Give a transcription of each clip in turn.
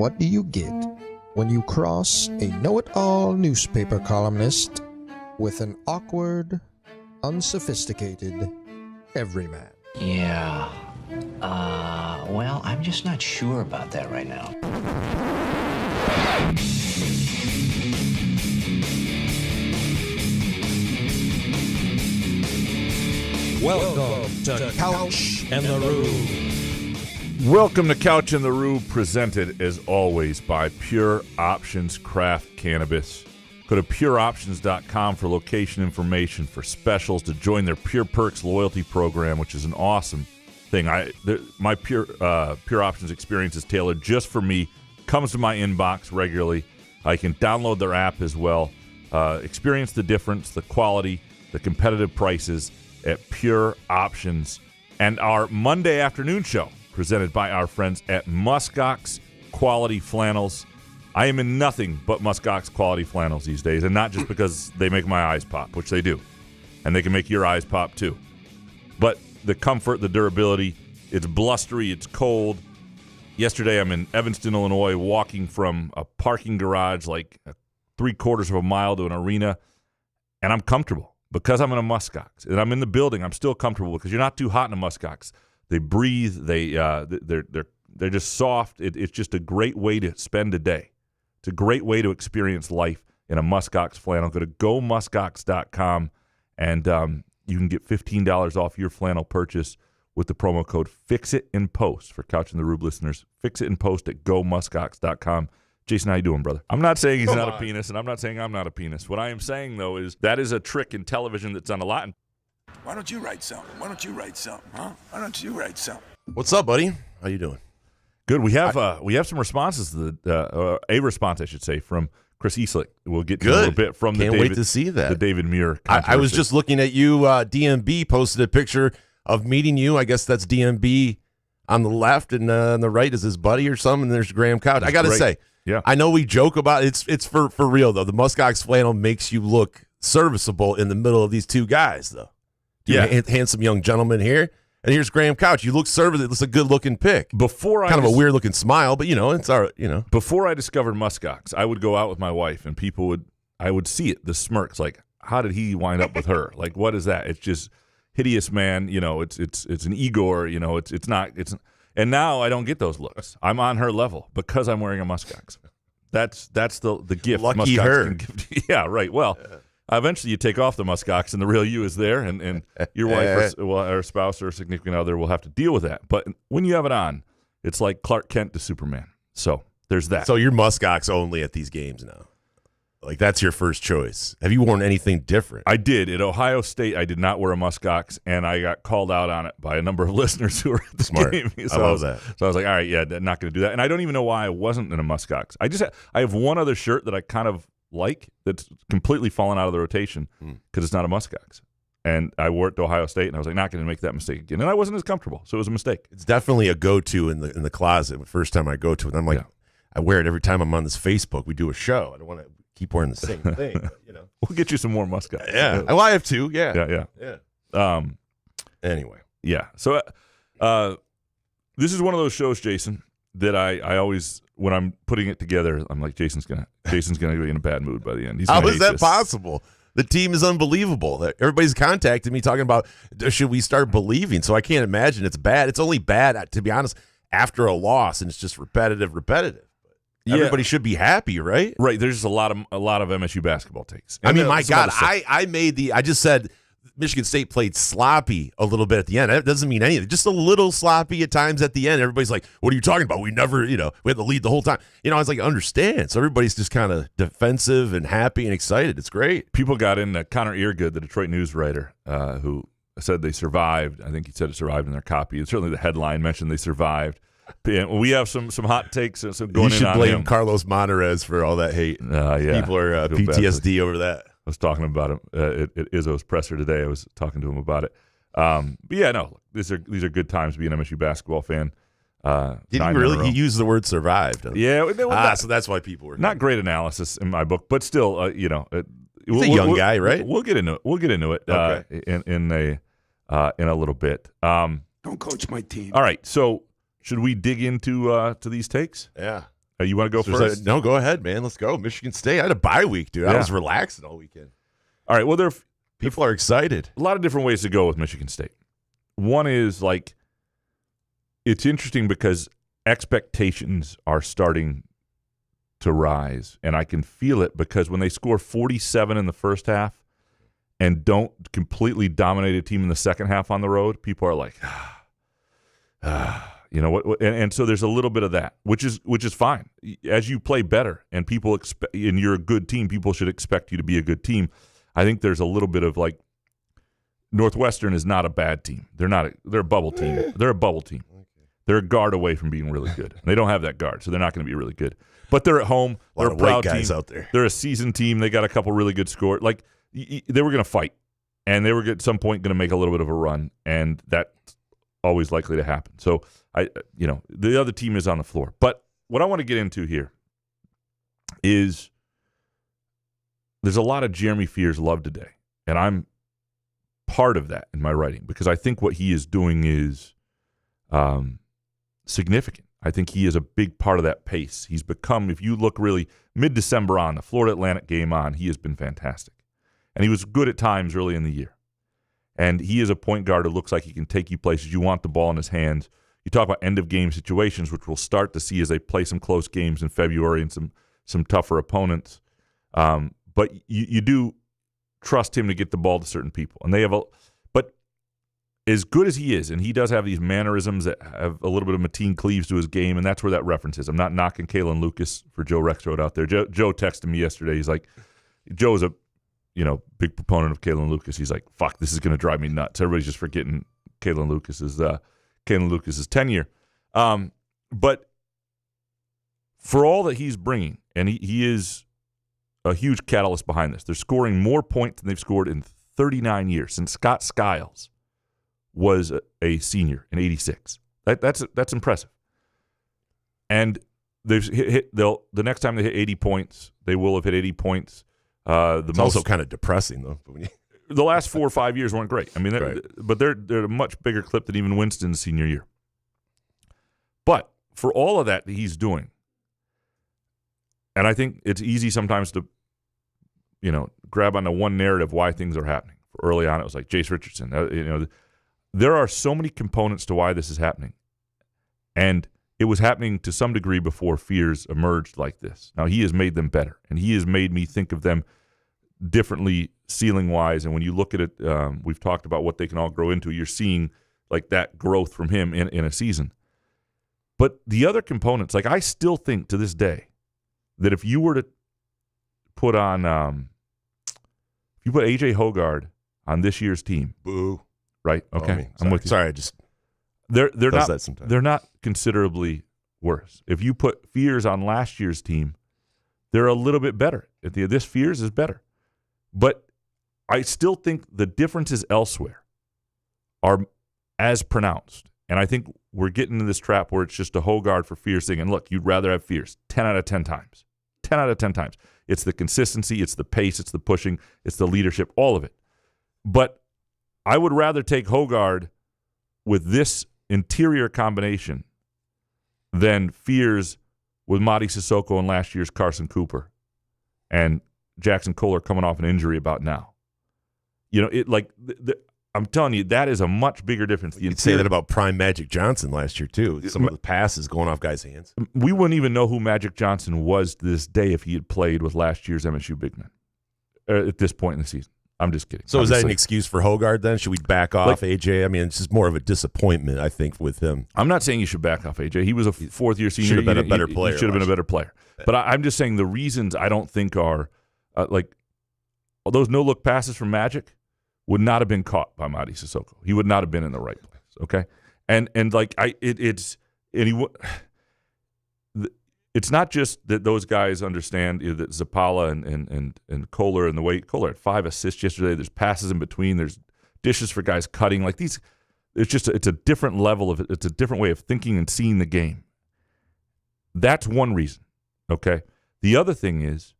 what do you get when you cross a know-it-all newspaper columnist with an awkward, unsophisticated everyman? Yeah. Well, I'm just not sure about that right now. Welcome to Couch and the Roo. Welcome to Couch and the Roo, presented as always by Pure Options Craft Cannabis. Go to pureoptions.com for location information, for specials, to join their Pure Perks loyalty program, which is an awesome thing. My Pure Options experience is tailored just for me. Comes to my inbox regularly. I can download their app as well. Experience the difference, the quality, the competitive prices at Pure Options. And our Monday afternoon show, presented by our friends at Muskox Quality Flannels. I am in nothing but Muskox Quality Flannels these days, and not just because they make my eyes pop, which they do. And they can make your eyes pop too. But the comfort, the durability, it's blustery, it's cold. Yesterday I'm in Evanston, Illinois, walking from a parking garage like 3/4 of a mile to an arena, and I'm comfortable. Because I'm in a Muskox and I'm in the building, I'm still comfortable because you're not too hot in a Muskox. They breathe. They're just soft. It's just a great way to spend a day. It's a great way to experience life in a Muskox flannel. Go to gomuskox.com and you can get $15 off your flannel purchase with the promo code FIXITINPOST for Couch and the Rube listeners. Fix it in post at gomuskox.com. Jason, how you doing, brother? I'm not saying he's not a penis, and I'm not saying I'm not a penis. What I am saying, though, is that is a trick in television that's done a lot. Why don't you write something? Huh? Why don't you write something? What's up, buddy? How you doing? Good. We have some responses to a response, I should say, from Chris Eastlick. We'll get to a little bit from Can't wait to see that. The David Muir. I was just looking at you. DMB posted a picture of meeting you. I guess that's DMB on the left, and on the right is his buddy or something. And there's Graham Couch. I got to say. Yeah, I know we joke about it. It's for real, though. The Muskox flannel makes you look serviceable in the middle of these two guys, though. Handsome young gentleman here. And here's Graham Couch. You look serviceable. It's a good-looking pick. Kind of a weird-looking smile, but, it's all right, Before I discovered Muskox, I would go out with my wife, and I would see it, the smirks, like, how did he wind up with her? Like, what is that? It's just hideous, man. It's an Igor. It's not. And now I don't get those looks. I'm on her level because I'm wearing a Muskox. That's the gift. Lucky Muskox her. can give. Yeah, right. Well, eventually you take off the Muskox and the real you is there, and your wife or spouse or significant other will have to deal with that. But when you have it on, it's like Clark Kent to Superman. So there's that. So you're Muskox only at these games now. Like, that's your first choice. Have you worn anything different? I did. At Ohio State, I did not wear a Muskox, and I got called out on it by a number of listeners who were at the game. So I love that. So I was like, all right, yeah, not going to do that. And I don't even know why I wasn't in a Muskox. I have one other shirt that I kind of like that's completely fallen out of the rotation because it's not a Muskox. And I wore it to Ohio State, and I was like, not going to make that mistake again. And I wasn't as comfortable, so it was a mistake. It's definitely a go-to in the closet. The first time I go to it, I'm like, I wear it every time I'm on this Facebook. We do a show. I don't want to keep wearing the same thing, but, We'll get you some more Muskox. Yeah. Well, I have two. Yeah. Anyway. Yeah. So this is one of those shows, Jason, that I always, when I'm putting it together, I'm like, Jason's gonna be in a bad mood by the end. How is that possible? The team is unbelievable. Everybody's contacted me talking about, should we start believing? So I can't imagine it's bad. It's only bad, to be honest, after a loss, and it's just repetitive. Everybody should be happy, right? Right. There's just a lot of MSU basketball takes. I mean, my God, I just said Michigan State played sloppy a little bit at the end. That doesn't mean anything. Just a little sloppy at times at the end. Everybody's like, what are you talking about? We never, we had the lead the whole time. I was like, understand. So everybody's just kind of defensive and happy and excited. It's great. People got in Connor Eargood, the Detroit news writer, who said they survived. I think he said it survived in their copy. And certainly the headline mentioned they survived. We have some hot takes. So going you should in on blame him. Carlos Monterez for all that hate. Yeah. People are PTSD over that. I was talking about him at Izzo's presser today. I was talking to him about it. But yeah, no, these are good times to be an MSU basketball fan. Did he really? He used the word survived. Yeah. So that's why people were not great analysis in my book, but still, he's a young guy, right? We'll get into it. Okay. In a little bit. Don't coach my team. All right. So should we dig into these takes? Yeah. You want to go first? No, go ahead, man. Let's go. Michigan State. I had a bye week, dude. I was relaxing all weekend. All right. Well, people are excited. A lot of different ways to go with Michigan State. One is like, it's interesting because expectations are starting to rise, and I can feel it because when they score 47 in the first half and don't completely dominate a team in the second half on the road, people are like, you know what? And so there's a little bit of that, which is fine. As you play better and people expect, and you're a good team, people should expect you to be a good team. I think there's a little bit of like, Northwestern is not a bad team. They're a bubble team. They're a bubble team. They're a guard away from being really good. They don't have that guard, so they're not going to be really good. But they're at home. They're a proud guys team out there. They're a seasoned team. They got a couple really good scores. Like they were going to fight, and they were at some point going to make a little bit of a run, and that's always likely to happen. So the other team is on the floor. But what I want to get into here is there's a lot of Jeremy Fears love today, and I'm part of that in my writing because I think what he is doing is significant. I think he is a big part of that pace. He's become, if you look really mid-December on, the Florida Atlantic game on, he has been fantastic. And he was good at times early in the year. And he is a point guard who looks like he can take you places. You want the ball in his hands. You talk about end-of-game situations, which we'll start to see as they play some close games in February and some tougher opponents. But you do trust him to get the ball to certain people. And they have but as good as he is, and he does have these mannerisms that have a little bit of Mateen Cleaves to his game, and that's where that reference is. I'm not knocking Kalen Lucas for Joe Rexroad out there. Joe texted me yesterday. He's like, Joe's a big proponent of Kalen Lucas. He's like, fuck, this is going to drive me nuts. Everybody's just forgetting Kalen Lucas's tenure. But for all that he's bringing, and he is a huge catalyst behind this. They're scoring more points than they've scored in 39 years since Scott Skiles was a senior in '86. That's impressive. And they've the next time they hit 80 points, they will have hit 80 points. It's also kind of depressing though. The last 4 or 5 years weren't great. I mean, but they're a much bigger clip than even Winston's senior year. But for all of that he's doing, and I think it's easy sometimes to, grab onto one narrative why things are happening. Early on, it was like Jace Richardson. There are so many components to why this is happening, and it was happening to some degree before Fears emerged like this. Now he has made them better, and he has made me think of them differently ceiling-wise. And when you look at it, we've talked about what they can all grow into. You're seeing like that growth from him in a season. But the other components, like I still think to this day, that if you were to put on, if you put A.J. Hoggard on this year's team, boo, right? Okay, I'm with you. Sorry, they're not considerably worse. If you put Fears on last year's team, they're a little bit better. This Fears is better, but I still think the differences elsewhere are as pronounced, and I think we're getting into this trap where it's just a Hoggard for Fears thing. And look, you'd rather have Fears 10 out of 10 times. 10 out of 10 times. It's the consistency, it's the pace, it's the pushing, it's the leadership, all of it. But I would rather take Hoggard with this interior combination than Fears with Mady Sissoko and last year's Carson Cooper and Jackson Kohler coming off an injury about now. I'm telling you, that is a much bigger difference. You'd say that about prime Magic Johnson last year, too. Some of the passes going off guys' hands. We wouldn't even know who Magic Johnson was to this day if he had played with last year's MSU big men at this point in the season. I'm just kidding. So obviously. Is that an excuse for Hoggard then? Should we back off AJ? I mean, it's just more of a disappointment, I think, with him. I'm not saying you should back off AJ. He was a fourth-year senior. Should have been a better player. He should have been a better player. But I'm just saying the reasons I don't think are, those no-look passes from Magic would not have been caught by Mady Sissoko. He would not have been in the right place. Okay, it's not just that those guys understand that Zapala and Kohler and the way Kohler had 5 assists yesterday. There's passes in between. There's dishes for guys cutting like these. It's a different level of it. It's a different way of thinking and seeing the game. That's one reason. Okay. The other thing is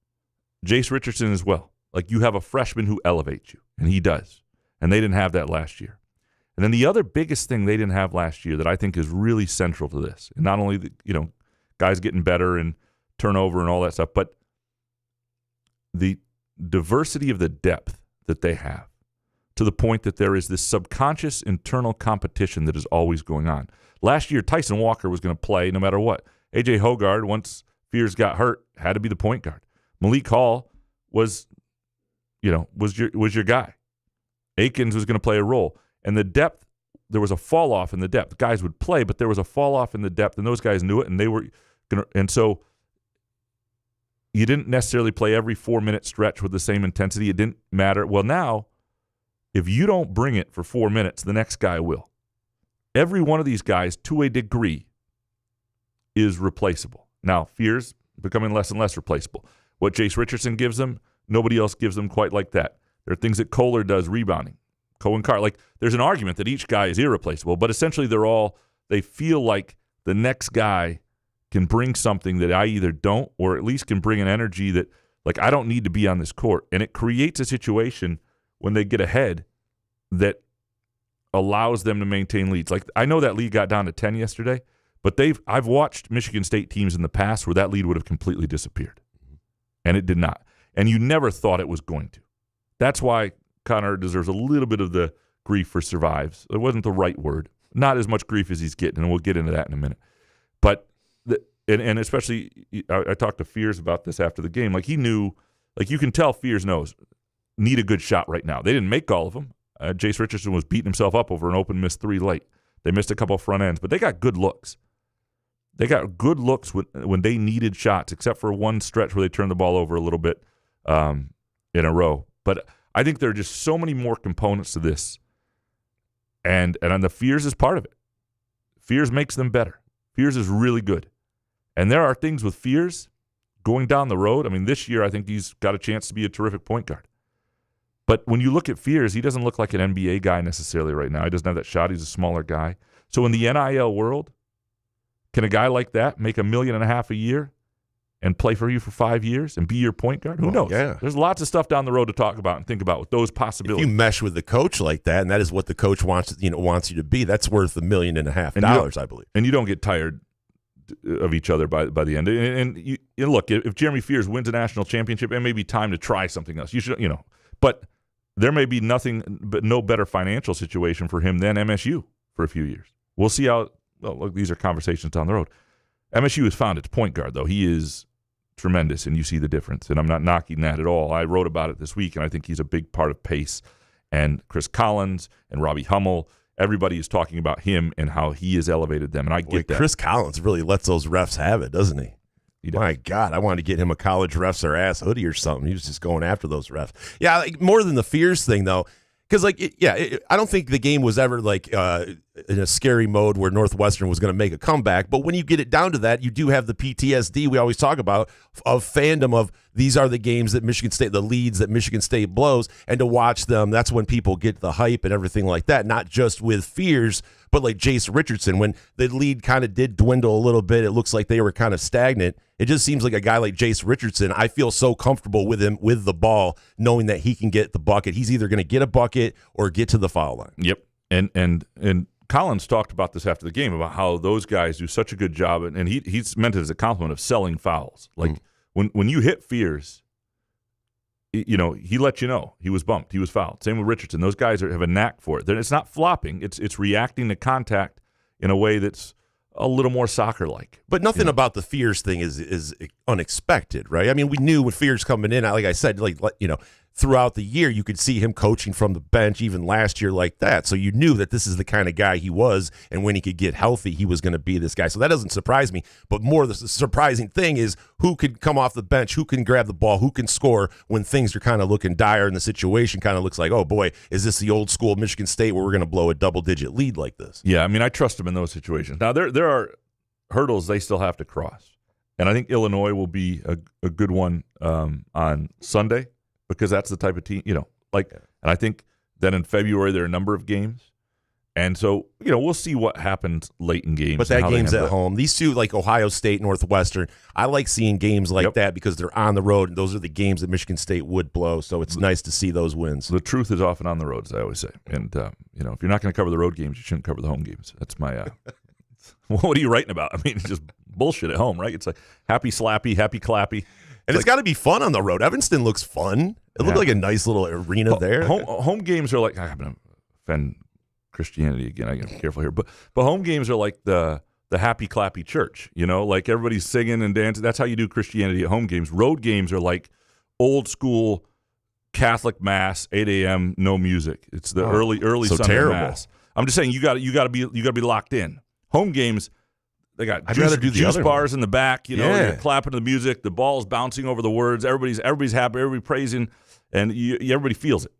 Jace Richardson as well. Like you have a freshman who elevates you, and he does. And they didn't have that last year. And then the other biggest thing they didn't have last year that I think is really central to this, and not only guys getting better and turnover and all that stuff. But the diversity of the depth that they have, to the point that there is this subconscious internal competition that is always going on. Last year, Tyson Walker was going to play no matter what. A.J. Hoggard, once Fears got hurt, had to be the point guard. Malik Hall was your guy. Akins was going to play a role. And the depth, there was a fall off in the depth. Guys would play, but there was a fall off in the depth, and those guys knew it, and they were going to. And so you didn't necessarily play every 4-minute stretch with the same intensity. It didn't matter. Well, now, if you don't bring it for 4 minutes, the next guy will. Every one of these guys, to a degree, is replaceable. Now, Fears becoming less and less replaceable. What Jace Richardson gives them, nobody else gives them quite like that. There are things that Kohler does rebounding. Cohen Carr. Like, there's an argument that each guy is irreplaceable, but essentially they feel like the next guy can bring something that I either don't, or at least can bring an energy that, like, I don't need to be on this court. And it creates a situation when they get ahead that allows them to maintain leads. Like, I know that lead got down to 10 yesterday, but I've watched Michigan State teams in the past where that lead would have completely disappeared. And it did not. And you never thought it was going to. That's why Connor deserves a little bit of the grief for survives. It wasn't the right word. Not as much grief as he's getting, and we'll get into that in a minute. But, and especially, I talked to Fears about this after the game. Like, he knew, like, you can tell Fears knows, need a good shot right now. They didn't make all of them. Jace Richardson was beating himself up over an open missed 3 late. They missed a couple of front ends, but they got good looks. They got good looks when they needed shots, except for one stretch where they turned the ball over a little bit in a row. But I think there are just so many more components to this, and the Fears is part of it. Fears makes them better. Fears is really good. And there are things with Fears going down the road. I mean, this year I think he's got a chance to be a terrific point guard. But when you look at Fears, he doesn't look like an NBA guy necessarily right now. He doesn't have that shot. He's a smaller guy. So in the NIL world, can a guy like that make $1.5 million a year and play for you for 5 years and be your point guard? Who knows? Yeah. There's lots of stuff down the road to talk about and think about with those possibilities. If you mesh with the coach like that, and that is what the coach wants you to be, that's worth $1.5 million, I believe. And you don't get tired of each other by the end. And you look, if Jeremy Fears wins a national championship, it may be time to try something else. You should, but there may be nothing but no better financial situation for him than MSU for a few years. We'll see how. Well, look, these are conversations down the road. MSU has found its point guard, though. He is tremendous, and you see the difference. And I'm not knocking that at all. I wrote about it this week, and I think he's a big part of Pace. And Chris Collins and Robbie Hummel, everybody is talking about him and how he has elevated them. And I get that. Chris Collins really lets those refs have it, doesn't he? My God, I wanted to get him a college refs or ass hoodie or something. He was just going after those refs. Yeah, like, more than the Fears thing, though. Because, I don't think the game was ever, in a scary mode where Northwestern was going to make a comeback. But when you get it down to that, you do have the PTSD we always talk about of fandom of these are the games that Michigan State, the leads that Michigan State blows. And to watch them, that's when people get the hype and everything like that. Not just with Fears, but like Jace Richardson. When the lead kind of did dwindle a little bit, it looks like they were kind of stagnant. It just seems like a guy like Jace Richardson, I feel so comfortable with him with the ball, knowing that he can get the bucket. He's either going to get a bucket or get to the foul line. Yep. And Collins talked about this after the game, about how those guys do such a good job, and he's meant it as a compliment, of selling fouls. Like, when you hit Fears, he let you know he was bumped, he was fouled. Same with Richardson. Those guys have a knack for it. It's not flopping. It's reacting to contact in a way that's a little more soccer-like. But nothing about the Fears thing is unexpected, right? I mean, we knew with Fears coming in, like I said, throughout the year, you could see him coaching from the bench, even last year like that. So you knew that this is the kind of guy he was, and when he could get healthy, he was going to be this guy. So that doesn't surprise me. But more the surprising thing is who could come off the bench, who can grab the ball, who can score when things are kind of looking dire and the situation kind of looks like, oh boy, is this the old school Michigan State where we're going to blow a double-digit lead like this? Yeah, I mean, I trust him in those situations. Now, there are hurdles they still have to cross. And I think Illinois will be a good one on Sunday, because that's the type of team, and I think that in February there are a number of games. And so, we'll see what happens late in games. But that game's at home. These two, like Ohio State, Northwestern, I like seeing games like that because they're on the road, and those are the games that Michigan State would blow. So it's nice to see those wins. The truth is often on the road, as I always say. And, if you're not going to cover the road games, you shouldn't cover the home games. That's my what are you writing about? I mean, just bullshit at home, right? It's like happy slappy, happy clappy. And it's got to be fun on the road. Evanston looks fun. It looked like a nice little arena there. Home games are like, I'm going to offend Christianity again. I got to be careful here. But home games are like the happy clappy church, like everybody's singing and dancing. That's how you do Christianity at home games. Road games are like old school Catholic mass, 8 a.m., no music. It's the early so Sunday terrible. mass. I'm just saying you got to be locked in. Home games, they got juice bars in the back. You're clapping to the music. The ball's bouncing over the words. Everybody's happy. Everybody praising, and everybody feels it.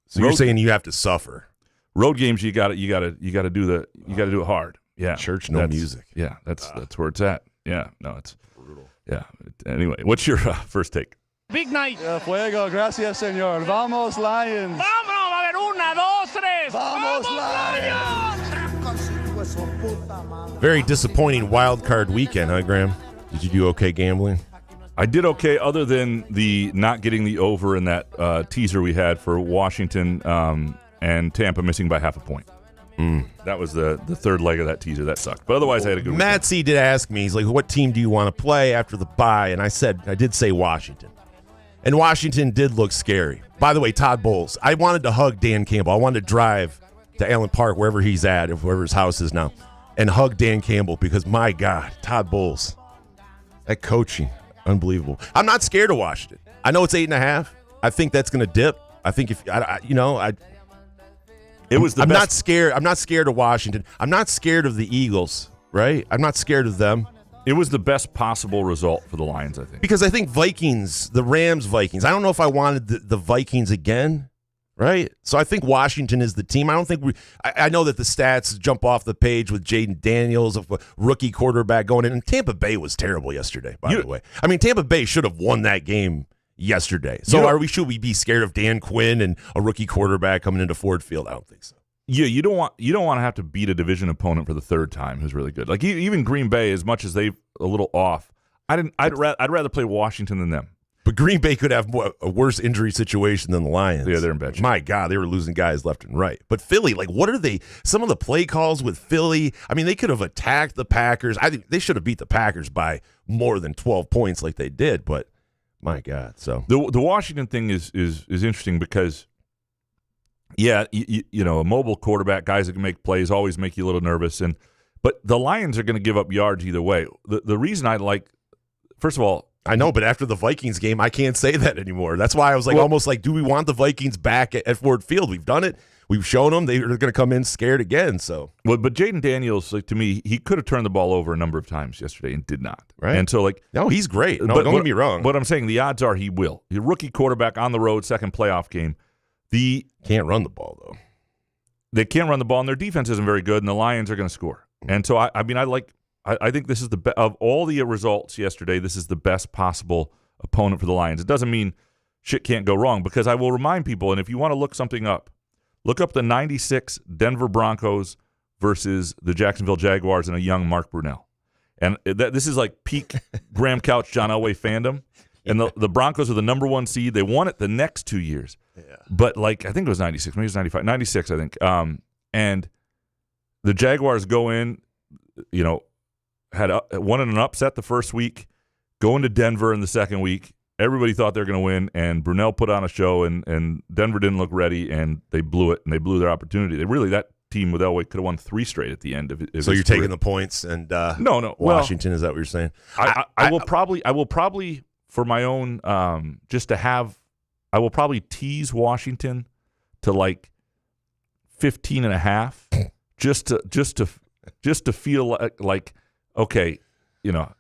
So you're saying you have to suffer. Road games, you got to do it hard. Yeah, church, no music. Yeah, that's where it's at. Yeah, no, it's brutal. Yeah. Anyway, what's your first take? Big night. Fuego, gracias, señor. Vamos, Lions. Vámonos, a ver, 1, 2, 3. Vamos, Lions. Very disappointing wild card weekend, huh, Graham? Did you do okay gambling? I did okay, other than the not getting the over in that teaser we had for Washington and Tampa missing by half a point. That was the third leg of that teaser. That sucked. But otherwise, I had a good weekend. Matt C. did ask me, he's like, what team do you want to play after the bye? And I did say Washington. And Washington did look scary. By the way, Todd Bowles, I wanted to hug Dan Campbell. I wanted to drive to Allen Park, wherever he's at, wherever his house is now, and hug Dan Campbell because, my God, Todd Bowles, that coaching, unbelievable. I'm not scared of Washington. I know it's 8.5. I think that's going to dip. I think I'm not scared. I'm not scared of Washington. I'm not scared of the Eagles, right? I'm not scared of them. It was the best possible result for the Lions, I think. Because I think the Rams-Vikings, I don't know if I wanted the Vikings again, right? So I think Washington is the team. I don't think I know that the stats jump off the page with Jaden Daniels, a rookie quarterback going in. And Tampa Bay was terrible yesterday, by the way. I mean, Tampa Bay should have won that game yesterday. So should we be scared of Dan Quinn and a rookie quarterback coming into Ford Field? I don't think so. Yeah, you don't want to have to beat a division opponent for the third time who's really good. Like even Green Bay, as much as they're a little off, I'd rather play Washington than them. But Green Bay could have a worse injury situation than the Lions. Yeah, they're in bad shape. My God, they were losing guys left and right. But Philly, what are they? Some of the play calls with Philly, I mean, they could have attacked the Packers. I think they should have beat the Packers by more than 12 points like they did. But my God, so the Washington thing is interesting because. Yeah, a mobile quarterback, guys that can make plays, always make you a little nervous. But the Lions are going to give up yards either way. The reason I like, first of all, I know, but after the Vikings game, I can't say that anymore. That's why I was almost like, do we want the Vikings back at Ford Field? We've done it. We've shown them they're going to come in scared again. So, but Jaden Daniels, to me, he could have turned the ball over a number of times yesterday and did not. Right. And so, no, he's great. No, don't get me wrong. But I'm saying the odds are he will. He's a rookie quarterback on the road, second playoff game. Can't run the ball, though. They can't run the ball, and their defense isn't very good, and the Lions are going to score. And so, I think this is of all the results yesterday, this is the best possible opponent for the Lions. It doesn't mean shit can't go wrong, because I will remind people, and if you want to look something up, look up the 96 Denver Broncos versus the Jacksonville Jaguars and a young Mark Brunell. And this is like peak Graham Couch, John Elway fandom. And the Broncos are the number 1 seed. They won it the next 2 years. Yeah. But, I think it was 96. Maybe it was 95. 96, I think. And the Jaguars go in, had won in an upset the first week, go into Denver in the second week. Everybody thought they were going to win, and Brunell put on a show, and Denver didn't look ready, and they blew it, and they blew their opportunity. that team with Elway could have won 3 straight at the end of it. So you're taking the points and no. Washington, is that what you're saying? I will probably for my own, I will probably tease Washington to 15.5, just to feel like okay, I don't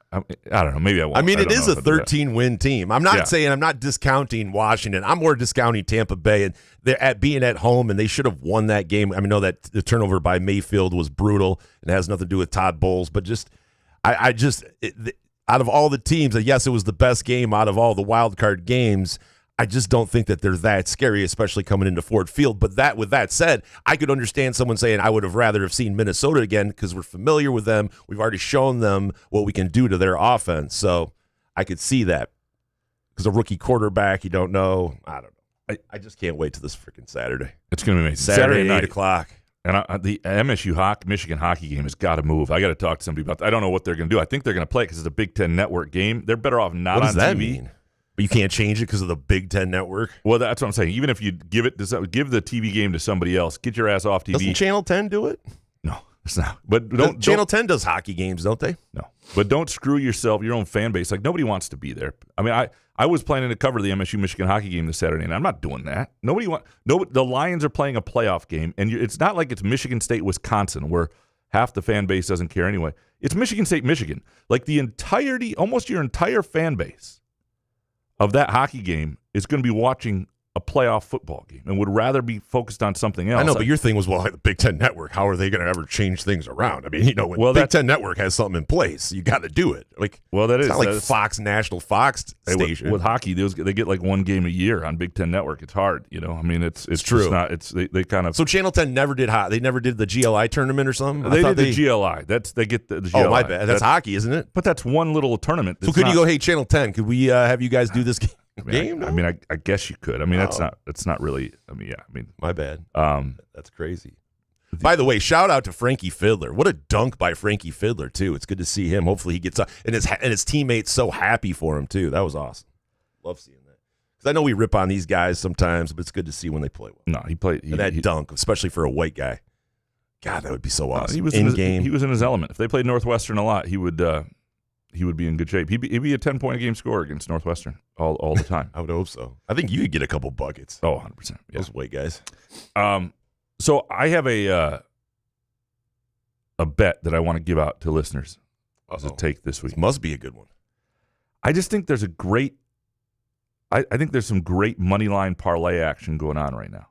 know, maybe I won't. I mean, it is a 13-win team. I'm not saying I'm not discounting Washington. I'm more discounting Tampa Bay, and they're being at home, and they should have won that game. I mean, I know that the turnover by Mayfield was brutal, and it has nothing to do with Todd Bowles, but out of all the teams, yes, it was the best game out of all the wild card games. I just don't think that they're that scary, especially coming into Ford Field. But with that said, I could understand someone saying I would have rather have seen Minnesota again because we're familiar with them. We've already shown them what we can do to their offense. So I could see that. Because a rookie quarterback, you don't know. I don't know. I just can't wait to this freaking Saturday. It's going to be amazing. Saturday at 8 o'clock. And the MSU Michigan hockey game has got to move. I got to talk to somebody about that. I don't know what they're going to do. I think they're going to play it because it's a Big Ten Network game. They're better off not on TV. What does that mean? But you can't change it because of the Big Ten Network? Well, that's what I'm saying. Even if you give the TV game to somebody else, get your ass off TV. Doesn't Channel 10 do it? No, it's not. But Channel 10 does hockey games, don't they? No. But don't screw your own fan base. Like, nobody wants to be there. I mean, I was planning to cover the MSU Michigan hockey game this Saturday, and I'm not doing that. The Lions are playing a playoff game, and it's not like it's Michigan State, Wisconsin, where half the fan base doesn't care anyway. It's Michigan State, Michigan. Like, almost your entire fan base of that hockey game is going to be watching a playoff football game and would rather be focused on something else. I know, but your thing was, well, like the Big Ten Network, how are they going to ever change things around? I mean, when Big Ten Network has something in place, you got to do it. Like, well, it's not like Fox, National Fox station. With hockey, they get like one game a year on Big Ten Network. It's hard, I mean, it's true. They kind of. So Channel 10 never did They never did the GLI tournament or something. They did the GLI. They get the GLI. Oh, my bad. That's hockey, isn't it? But that's one little tournament. So could you go, hey, Channel 10, could we have you guys do this game? I guess you could. I mean, that's not really. I mean, my bad. That's crazy. By the way, shout out to Frankie Fiddler. What a dunk by Frankie Fiddler too. It's good to see him. Hopefully he gets up, and his teammates so happy for him too. That was awesome. Love seeing that. Because I know we rip on these guys sometimes, but it's good to see when they play well. No, he played. That dunk, especially for a white guy. God, that would be so awesome. He was game. He was in his element. If they played Northwestern a lot, he would be in good shape. He'd be a 10-point-a-game scorer against Northwestern all the time. I would hope so. I think you could get a couple buckets. Oh, 100%. Yeah. Those white guys. So I have a bet that I want to give out to listeners as a take this week. This must be a good one. I just think there's I think there's some great money line parlay action going on right now.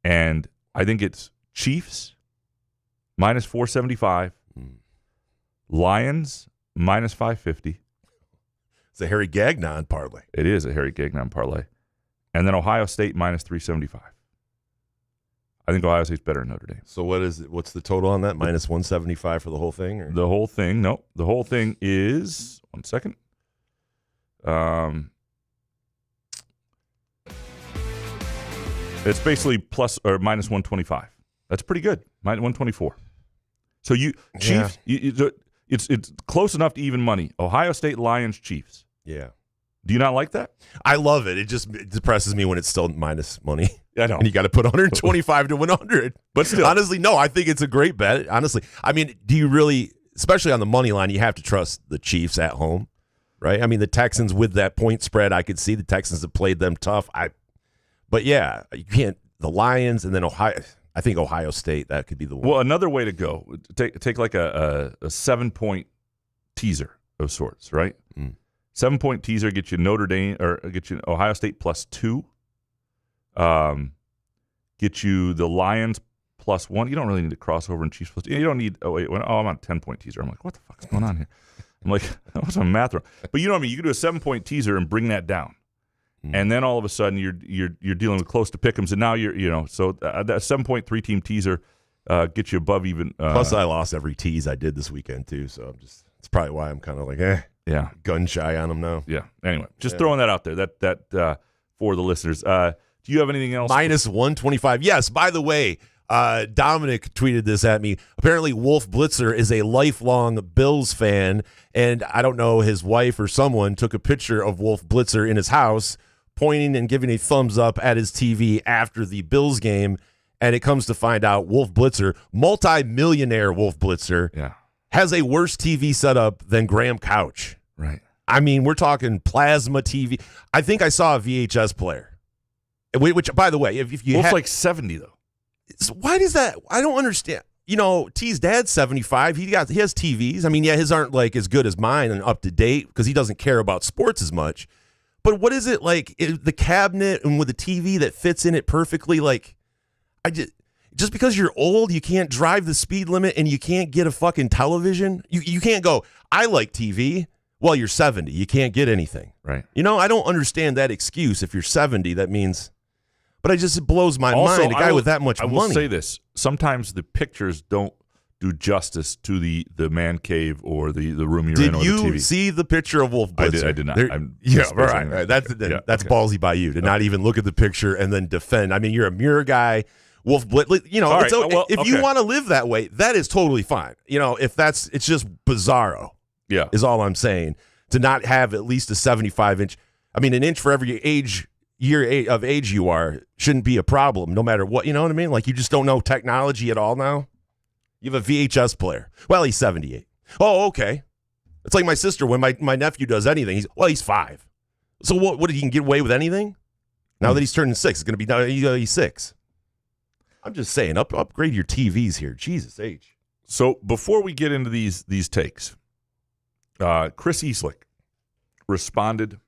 And I think it's Chiefs minus 475, Lions minus 550. It's a Harry Gagnon parlay. It is a Harry Gagnon parlay. And then Ohio State minus 375. I think Ohio State's better than Notre Dame. So what's the total on that? Minus 175 for the whole thing? Or? The whole thing, no. The whole thing is, one second. It's basically plus or minus 125. That's pretty good. Minus 124. So Chiefs, it's close enough to even money. Ohio State, Lions, Chiefs. Yeah. Do you not like that? I love it. It depresses me when it's still minus money. I know. And you got to put 125 to 100. But still. Honestly, no, I think it's a great bet. Honestly. I mean, do you really, especially on the money line, you have to trust the Chiefs at home, right? I mean, the Texans with that point spread, I could see the Texans have played them tough. But yeah, you can't, the Lions and then Ohio. I think Ohio State, that could be the one. Well, another way to go, take like a 7-point teaser of sorts, right? 7-point teaser gets you Notre Dame or get you Ohio State plus 2. Get you the Lions plus 1. You don't really need to cross over and Chiefs plus 2. You don't need. I'm on a 10-point teaser. I'm like, what the fuck's going on here? I'm like, what's my math wrong? But you know what I mean. You can do a 7-point teaser and bring that down. And then all of a sudden you're dealing with close to pick'ems, and now so that 7.3 team teaser gets you above even. Plus, I lost every tease I did this weekend too, so it's probably why I'm kind of like gun shy on them now. Yeah. Anyway, just throwing that out there. That for the listeners. Do you have anything else? Minus 125. Yes. By the way, Dominic tweeted this at me. Apparently, Wolf Blitzer is a lifelong Bills fan, and I don't know, his wife or someone took a picture of Wolf Blitzer in his house, pointing and giving a thumbs up at his TV after the Bills game, and it comes to find out Wolf Blitzer, multi-millionaire Wolf Blitzer, has a worse TV setup than Graham Couch. Right. I mean, we're talking plasma TV. I think I saw a VHS player, which, by the way, if you Wolf's like 70 though. So why does that? I don't understand. T's dad's 75. He has TVs. I mean, his aren't like as good as mine and up to date because he doesn't care about sports as much. But what is it like? The cabinet and with the TV that fits in it perfectly. Like, just because you're old, you can't drive the speed limit and you can't get a fucking television. You can't go, I like TV. Well, you're 70. You can't get anything. Right. I don't understand that excuse. If you're 70, that means. But it blows my mind. A guy with that much money. I will say this. Sometimes the pictures don't do justice to the man cave or the room you're in or the TV. Did you see the picture of Wolf Blitzer? I did not. Right. That's ballsy by you to not even look at the picture and then defend. I mean, you're a Muir guy. Wolf Blitz. You know, All right, if you want to live that way, that is totally fine. You know, it's just bizarro. Yeah, is all I'm saying. To not have at least a 75-inch. I mean, an inch for every year of age you are shouldn't be a problem, no matter what. You know what I mean? Like, you just don't know technology at all now. You have a VHS player. Well, he's 78. Oh, okay. It's like my sister when my nephew does anything. He's 5. So what? He can get away with anything? Now that he's turning 6, it's going to be he's 6. I'm just saying, upgrade your TVs here. Jesus H. So before we get into these takes, Chris Eastlick responded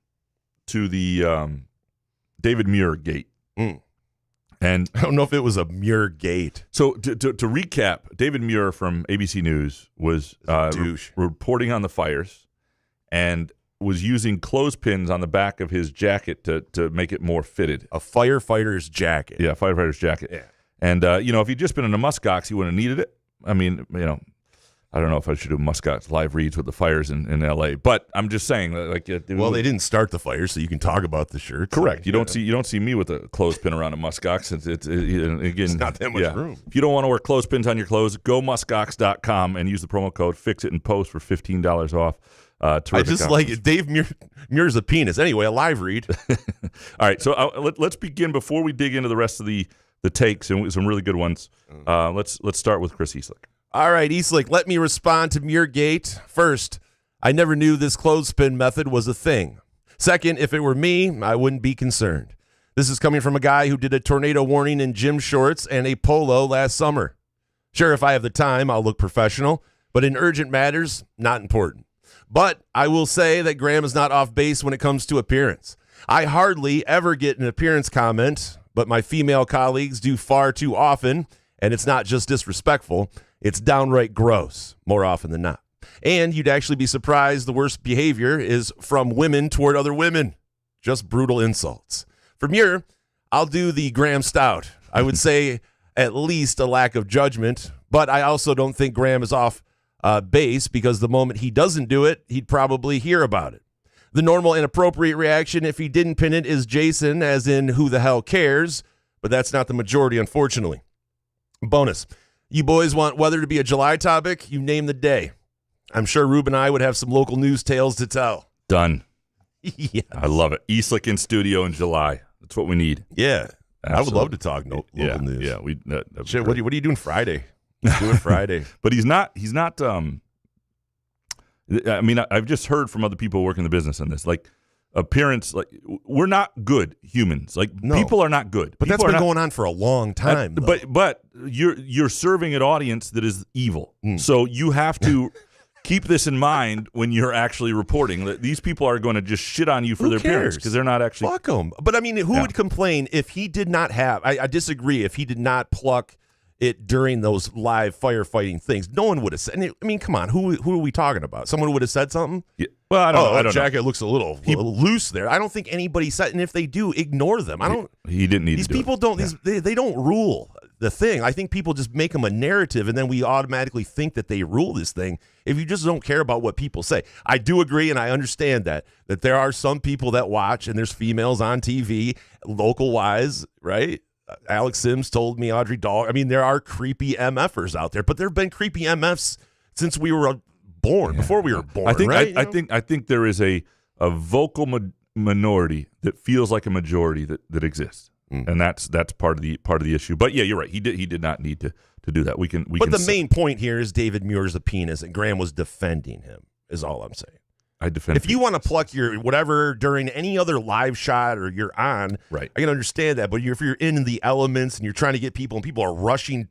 to the David Muir gate. And I don't know if it was a Muir gate. So to recap, David Muir from ABC News was reporting on the fires and was using clothespins on the back of his jacket to make it more fitted. A firefighter's jacket. Yeah, firefighter's jacket. Yeah. And, if he'd just been in a muskox, he wouldn't have needed it. I mean, I don't know if I should do muskox live reads with the fires in L.A., but I'm just saying. They didn't start the fire, so you can talk about the shirt. Correct. You don't see me with a clothespin around a muskox. It's not that much room. If you don't want to wear clothespins on your clothes, go muskox.com and use the promo code Fix It and Post for $15 off. I just like it. Dave Muir's a penis. Anyway, a live read. All right, so let's begin before we dig into the rest of the takes and some really good ones. Let's start with Chris Eastlick. All right, Eastlick, let me respond to Muirgate. First, I never knew this clothespin method was a thing. Second, if it were me, I wouldn't be concerned. This is coming from a guy who did a tornado warning in gym shorts and a polo last summer. Sure, if I have the time, I'll look professional, but in urgent matters, not important. But I will say that Graham is not off base when it comes to appearance. I hardly ever get an appearance comment, but my female colleagues do far too often, and it's not just disrespectful. It's downright gross, more often than not. And you'd actually be surprised the worst behavior is from women toward other women. Just brutal insults. For Muir, I'll do the Graham Stout. I would say at least a lack of judgment, but I also don't think Graham is off base because the moment he doesn't do it, he'd probably hear about it. The normal and appropriate reaction if he didn't pin it is Jason, as in who the hell cares, but that's not the majority, unfortunately. Bonus. You boys want weather to be a July topic? You name the day. I'm sure Rube and I would have some local news tales to tell. Done. Yes. I love it. Eastlick in studio in July. That's what we need. Yeah. Absolutely. I would love to talk local news. Yeah. Shit, what are you doing Friday? Do it Friday. But he's not. I mean, I've just heard from other people working the business on this. Like, appearance, like, we're not good humans. Like, no. People are not good. But people that's been going on for a long time. But you're serving an audience that is evil. So you have to keep this in mind when you're actually reporting that these people are going to just shit on you for their appearance because they're not actually. Fuck them. But I mean, who would complain if he did not have? I disagree. If he did not pluck it during those live firefighting things, no one would have said. I mean, come on, who are we talking about? Someone would have said something. Yeah. Well, I don't know. That jacket looks a little loose there. I don't think anybody said, and if they do, ignore them. I don't. He didn't need. These to do people it. don't. They don't rule the thing. I think people just make them a narrative, and then we automatically think that they rule this thing. If you just don't care about what people say, I do agree, and I understand that there are some people that watch, and there's females on TV, local wise, right? Alex Sims told me, Audrey Dahl. I mean, there are creepy MFers out there, but there have been creepy MFs since we were born, before we were born. I think there is a vocal minority that feels like a majority that exists, and that's part of the issue. But yeah, you're right. He did not need to do that. But the main point here is David Muir's a penis, and Graham was defending him. Is all I'm saying. I defend. If you want to pluck your whatever during any other live shot or you're on, right? I can understand that. But if you're in the elements and you're trying to get people and people are rushing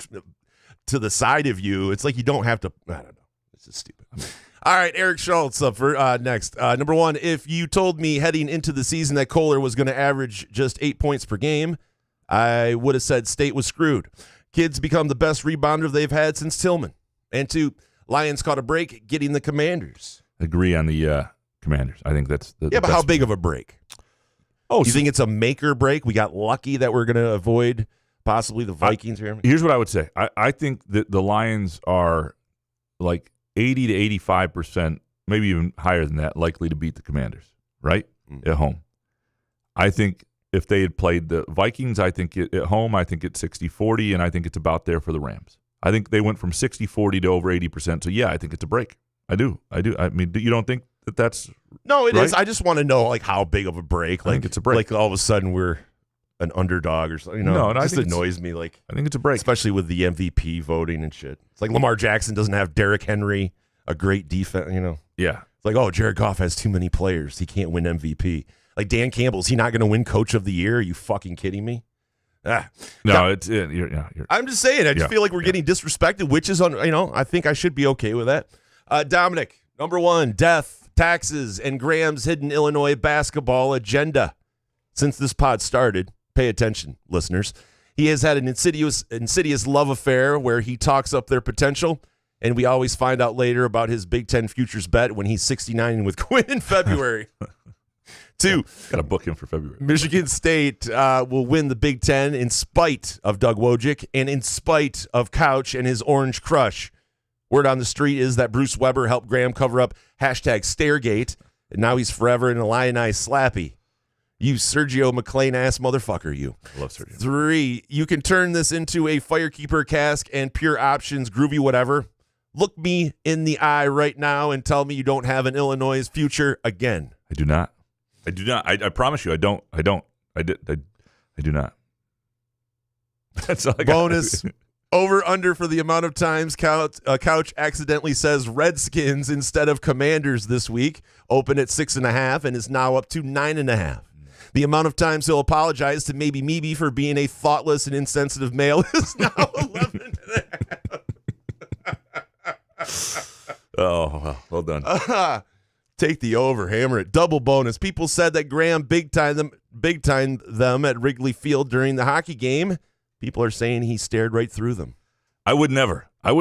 to the side of you, it's like you don't have to. I don't know. This is stupid. All right, Eric Schultz up for next. Number one, if you told me heading into the season that Kohler was going to average just 8 points per game, I would have said State was screwed. Kids become the best rebounder they've had since Tillman. And two, Lions caught a break getting the Commanders. Agree on the Commanders. I think that's the but how big of a break? Oh, you think it's a make or break? We got lucky that we're going to avoid possibly the Vikings here. Here's what I would say. I think that the Lions are like 80 to 85%, maybe even higher than that, likely to beat the Commanders, right? At home. I think if they had played the Vikings, I think at home, I think it's 60-40, and I think it's about there for the Rams. I think they went from 60-40 to over 80%. So, yeah, I think it's a break. I do. I mean, you don't think that's No, it right? is. I just want to know, like, how big of a break. Like, I think it's a break. Like, all of a sudden we're an underdog or something. No, it just annoys me. Like, I think it's a break. Especially with the MVP voting and shit. It's like Lamar Jackson doesn't have Derrick Henry, a great defense, Yeah. It's like, oh, Jared Goff has too many players. He can't win MVP. Like, Dan Campbell, is he not going to win Coach of the Year? Are you fucking kidding me? No, I'm just saying. I just feel like we're getting disrespected, which is, I think I should be okay with that. Dominic, number one, death, taxes, and Graham's hidden Illinois basketball agenda. Since this pod started, pay attention, listeners. He has had an insidious love affair where he talks up their potential, and we always find out later about his Big Ten futures bet when he's 69 with Quinn in February. 2, got to book him for February. Michigan State will win the Big Ten in spite of Doug Wojcik and in spite of Couch and his orange crush. Word on the street is that Bruce Weber helped Graham cover up #Stairgate, and now he's forever an Illini slappy. You Sergio McLean-ass motherfucker, you. I love Sergio. 3, you can turn this into a Firekeeper cask and pure options, groovy whatever. Look me in the eye right now and tell me you don't have an Illinois future again. I do not. I promise you, I don't. I do not. That's all I got. Bonus. Over under for the amount of times Couch accidentally says Redskins instead of Commanders this week. Open at 6.5 and is now up to 9.5. The amount of times he'll apologize to maybe Meebe for being a thoughtless and insensitive male is now 11.5. Oh, well done. Take the over, hammer it. Double bonus. People said that Graham big time them at Wrigley Field during the hockey game. People are saying he stared right through them. I would never. He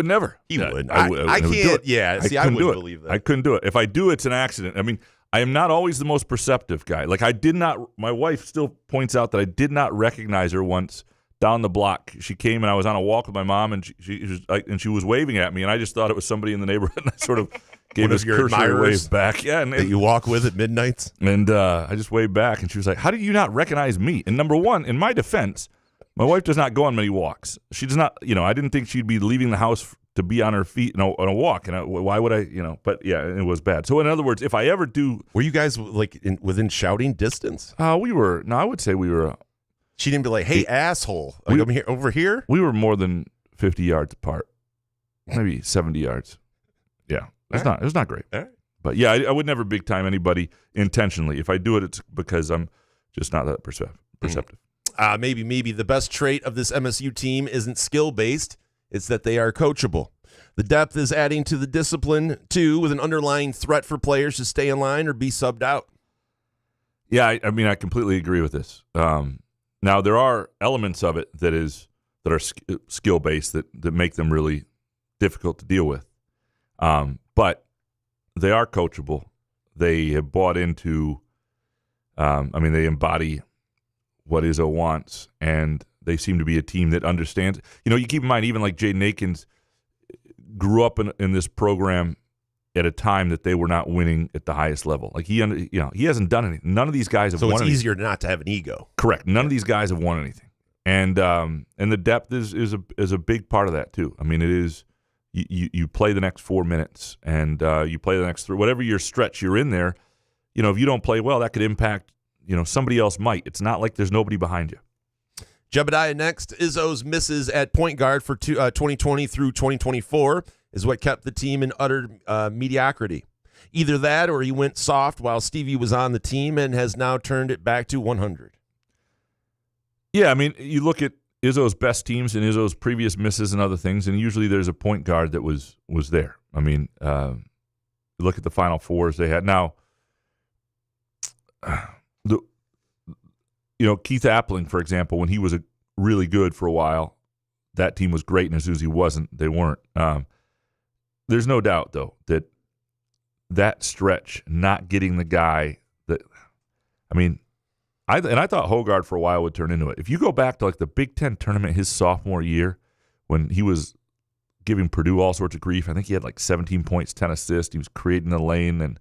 would. I can't. Yeah. See, I wouldn't believe that. I couldn't do it. If I do, it's an accident. I mean, I am not always the most perceptive guy. Like, I did not. My wife still points out that I did not recognize her once down the block. She came and I was on a walk with my mom, and she was waving at me, and I just thought it was somebody in the neighborhood, and I sort of gave this cursory wave back. Yeah, that you walk with at midnights. And I just waved back, and she was like, "How do you not recognize me?" And number one, in my defense, my wife does not go on many walks. She does not. I didn't think she'd be leaving the house to be on her feet on a walk. And why would I? But yeah, it was bad. So in other words, if I ever do, were you guys like within shouting distance? We were. No, I would say we were. She didn't be like, "Hey, asshole, like, I'm here over here." We were more than 50 yards apart, maybe 70 yards. Yeah, it was not great. But yeah, I would never big time anybody intentionally. If I do it, it's because I'm just not that perceptive. Maybe the best trait of this MSU team isn't skill-based. It's that they are coachable. The depth is adding to the discipline, too, with an underlying threat for players to stay in line or be subbed out. Yeah, I mean, I completely agree with this. Now, there are elements of it that are skill-based that make them really difficult to deal with. But they are coachable. They have bought into, they embody what Izzo wants, and they seem to be a team that understands. You keep in mind, even like Jaden Akins grew up in this program at a time that they were not winning at the highest level. Like he hasn't done anything. None of these guys have won anything. So it's easier not to have an ego. Correct. None of these guys have won anything. And the depth is a big part of that too. I mean, it is you play the next 4 minutes and you play the next 3, whatever your stretch you're in there. If you don't play well, that could impact, somebody else might. It's not like there's nobody behind you. Jebediah next. Izzo's misses at point guard for 2020 through 2024 is what kept the team in utter mediocrity. Either that or he went soft while Stevie was on the team and has now turned it back to 100. Yeah, I mean, you look at Izzo's best teams and Izzo's previous misses and other things, and usually there's a point guard that was there. I mean, look at the Final Fours they had. Now, Keith Appling, for example, when he was really good for a while, that team was great, and as soon as he wasn't, they weren't. There's no doubt, though, that stretch, not getting the guy that, I thought Hogard for a while would turn into it. If you go back to like the Big Ten tournament his sophomore year, when he was giving Purdue all sorts of grief, I think he had like 17 points, 10 assists. He was creating the lane, and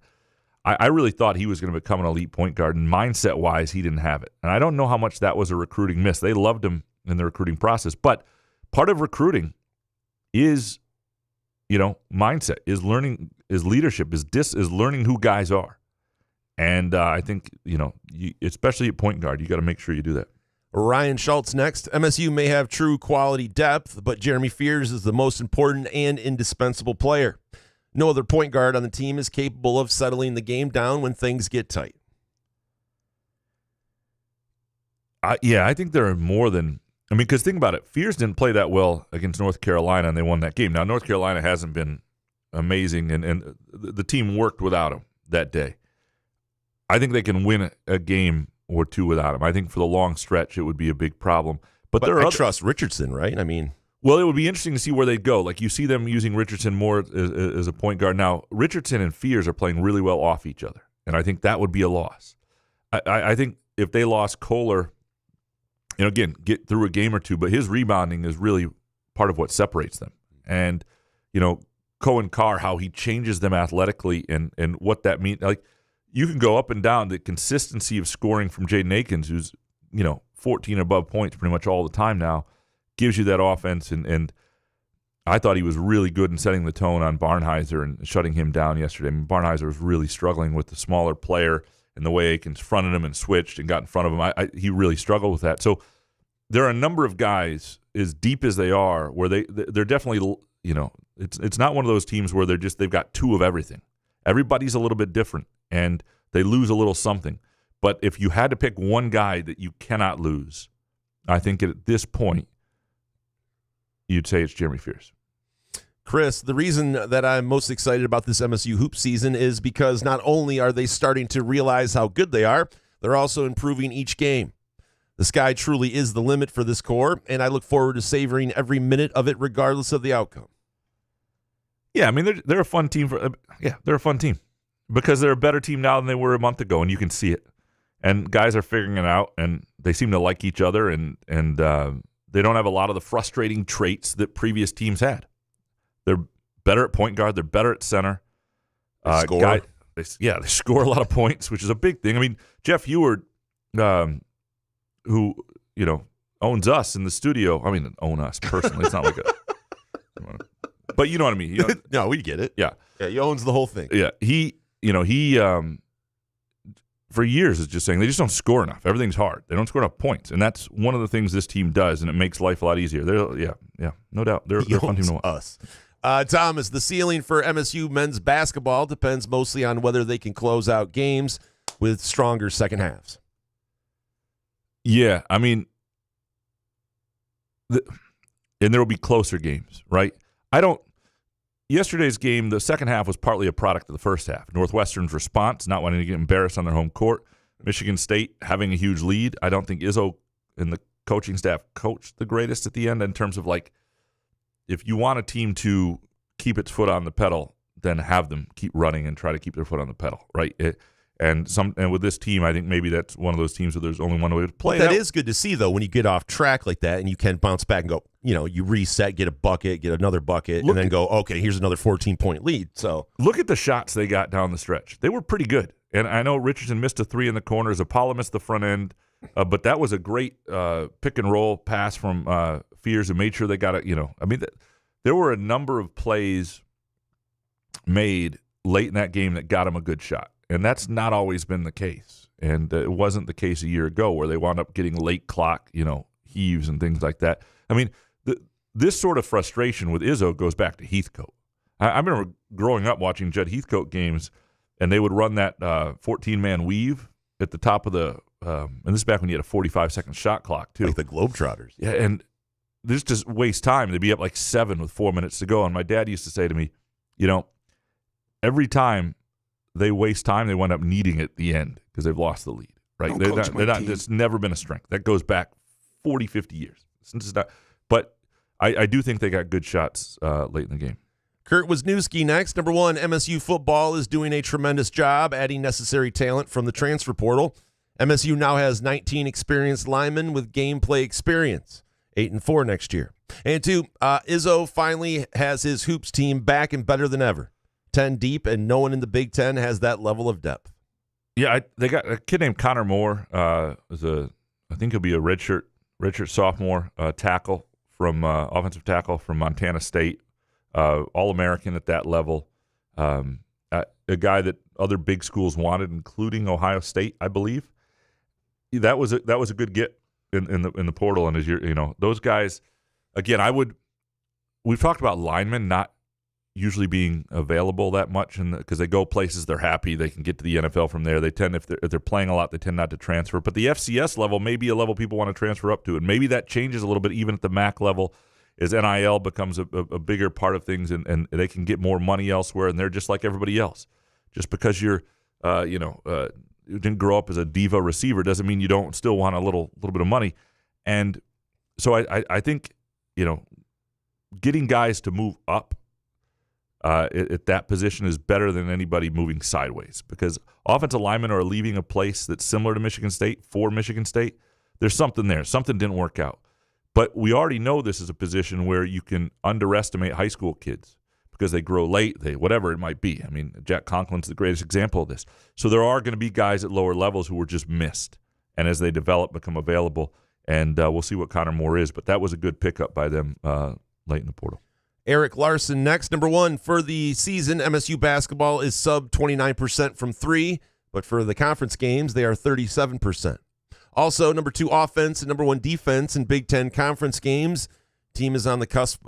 I really thought he was going to become an elite point guard, and mindset-wise, he didn't have it. And I don't know how much that was a recruiting miss. They loved him in the recruiting process. But part of recruiting is, mindset, is learning, is leadership, is learning who guys are. And I think, especially at point guard, you got to make sure you do that. Ryan Schultz next. MSU may have true quality depth, but Jeremy Fears is the most important and indispensable player. No other point guard on the team is capable of settling the game down when things get tight. I think there are more than – because think about it. Fears didn't play that well against North Carolina, and they won that game. Now, North Carolina hasn't been amazing, and the team worked without him that day. I think they can win a game or two without him. I think for the long stretch, it would be a big problem. But there are trust Richardson, right? Well, it would be interesting to see where they'd go. Like, you see them using Richardson more as a point guard. Now, Richardson and Fears are playing really well off each other, and I think that would be a loss. I think if they lost Kohler, again, get through a game or two, but his rebounding is really part of what separates them. And, Cohen Carr, how he changes them athletically and what that means. Like, you can go up and down the consistency of scoring from Jaden Akins, who's, 14 above points pretty much all the time now, gives you that offense, and I thought he was really good in setting the tone on Barnhizer and shutting him down yesterday. Barnhizer was really struggling with the smaller player and the way Akins fronted him and switched and got in front of him. He really struggled with that. So there are a number of guys, as deep as they are, where they're definitely, it's not one of those teams where they've got two of everything. Everybody's a little bit different, and they lose a little something. But if you had to pick one guy that you cannot lose, I think at this point, you'd say it's Jeremy Fears. Chris, the reason that I'm most excited about this MSU hoop season is because not only are they starting to realize how good they are, they're also improving each game. The sky truly is the limit for this core, and I look forward to savoring every minute of it regardless of the outcome. Yeah, they're a fun team. They're a fun team because they're a better team now than they were a month ago, and you can see it. And guys are figuring it out, and they seem to like each other, and they don't have a lot of the frustrating traits that previous teams had. They're better at point guard. They're better at center. Score. They score a lot of points, which is a big thing. Jeff Ewart, who, owns us in the studio. Own us personally. It's not like but you know what I mean. No, we get it. Yeah. Yeah, he owns the whole thing. Yeah. He for years is just saying they just don't score enough. Everything's hard. They don't score enough points. And that's one of the things this team does, and it makes life a lot easier. No doubt. They're a fun team to watch. Us. Thomas, the ceiling for MSU men's basketball depends mostly on whether they can close out games with stronger second halves. Yeah, and there will be closer games, right? Yesterday's game, the second half was partly a product of the first half. Northwestern's response, not wanting to get embarrassed on their home court. Michigan State having a huge lead. I don't think Izzo and the coaching staff coached the greatest at the end in terms of, if you want a team to keep its foot on the pedal, then have them keep running and try to keep their foot on the pedal, right? And with this team, I think maybe that's one of those teams where there's only one way to play. That is good to see, though, when you get off track like that and you can bounce back and go, you reset, get a bucket, get another bucket, and then go, okay, here's another 14-point lead. So look at the shots they got down the stretch. They were pretty good. And I know Richardson missed a three in the corners. Apollo missed the front end. But that was a great pick-and-roll pass from Fears who made sure they got it. There were a number of plays made late in that game that got him a good shot. And that's not always been the case. And it wasn't the case a year ago where they wound up getting late clock, heaves and things like that. This sort of frustration with Izzo goes back to Heathcote. I remember growing up watching Judd Heathcote games, and they would run that 14-man weave at the top of the and this is back when you had a 45-second shot clock, too. Like the Globetrotters. Yeah, and this just waste time. They'd be up 7 with 4 minutes to go. And my dad used to say to me, every time they waste time, they wind up needing it at the end because they've lost the lead, right? It's never been a strength. That goes back 40, 50 years. But I do think they got good shots late in the game. Kurt Wisniewski next. Number 1, MSU football is doing a tremendous job adding necessary talent from the transfer portal. MSU now has 19 experienced linemen with gameplay experience, 8-4 next year. And 2, Izzo finally has his hoops team back and better than ever. 10 deep, and no one in the Big Ten has that level of depth. Yeah, they got a kid named Connor Moore. I think he'll be a redshirt sophomore tackle from offensive tackle from Montana State, All-American at that level. A guy that other big schools wanted, including Ohio State, I believe. That was a good get in the portal, and as those guys, again, we've talked about linemen not usually being available that much, and because they go places, they're happy, they can get to the NFL from there. They tend, if they're playing a lot, they tend not to transfer. But the FCS level may be a level people want to transfer up to, and maybe that changes a little bit even at the MAC level as NIL becomes a bigger part of things, and they can get more money elsewhere, and they're just like everybody else. Just because you didn't grow up as a diva receiver doesn't mean you don't still want a little bit of money. And so I think getting guys to move up at that position is better than anybody moving sideways, because offensive linemen are leaving a place that's similar to Michigan State for Michigan State. There's something there. Something didn't work out. But we already know this is a position where you can underestimate high school kids because they grow late, whatever it might be. I mean, Jack Conklin's the greatest example of this. So there are going to be guys at lower levels who were just missed, and as they develop, become available, and we'll see what Connor Moore is. But that was a good pickup by them late in the portal. Eric Larson next. Number one, for the season, MSU basketball is sub 29% from three, but for the conference games, they are 37%. Also, number two, offense, and number one, defense in Big Ten conference games. Team is on the cusp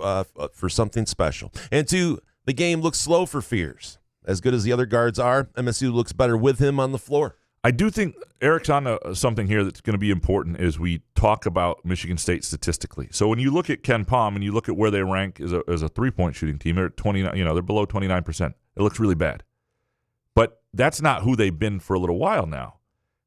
for something special. And two, the game looks slow for Fears. As good as the other guards are, MSU looks better with him on the floor. I do think Eric's on something here that's going to be important as we talk about Michigan State statistically. So when you look at Ken Pom and you look at where they rank as a three-point shooting team, they're at 29. They're below 29%. It looks really bad. But that's not who they've been for a little while now.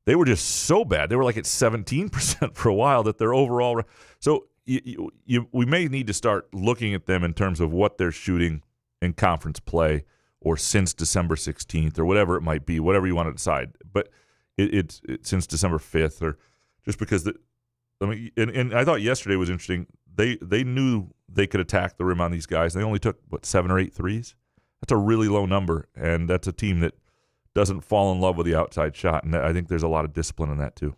They were just so bad. They were like at 17% for a while that they're overall. So we may need to start looking at them in terms of what they're shooting in conference play or since December 16th or whatever it might be, whatever you want to decide. But it's since December 5th, or just because and I thought yesterday was interesting. They knew they could attack the rim on these guys. They only took 7 or 8 threes. That's a really low number, and that's a team that doesn't fall in love with the outside shot, and I think there's a lot of discipline in that too.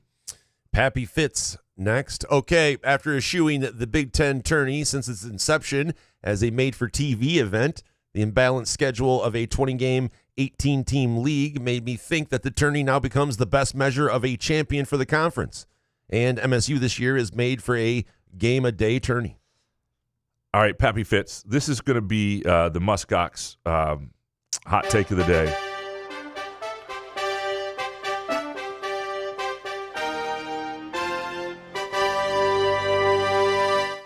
Pappy Fitz next. Okay, after eschewing the Big Ten tourney since its inception as a made-for-TV event, the imbalanced schedule of a 20-game, 18-team league made me think that the tourney now becomes the best measure of a champion for the conference. And MSU this year is made for a game-a-day tourney. All right, Pappy Fitz, this is going to be the Muskox hot take of the day.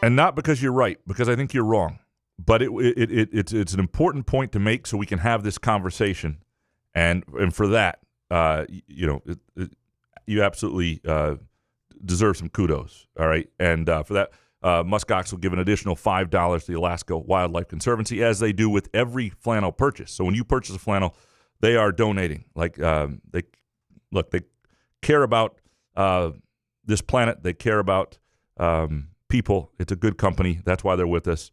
And not because you're right, because I think you're wrong. But it's an important point to make so we can have this conversation. And for that, you absolutely deserve some kudos, all right? And for that, Muskox will give an additional $5 to the Alaska Wildlife Conservancy, as they do with every flannel purchase. So when you purchase a flannel, they are donating. Like they care about this planet. They care about people. It's a good company. That's why they're with us.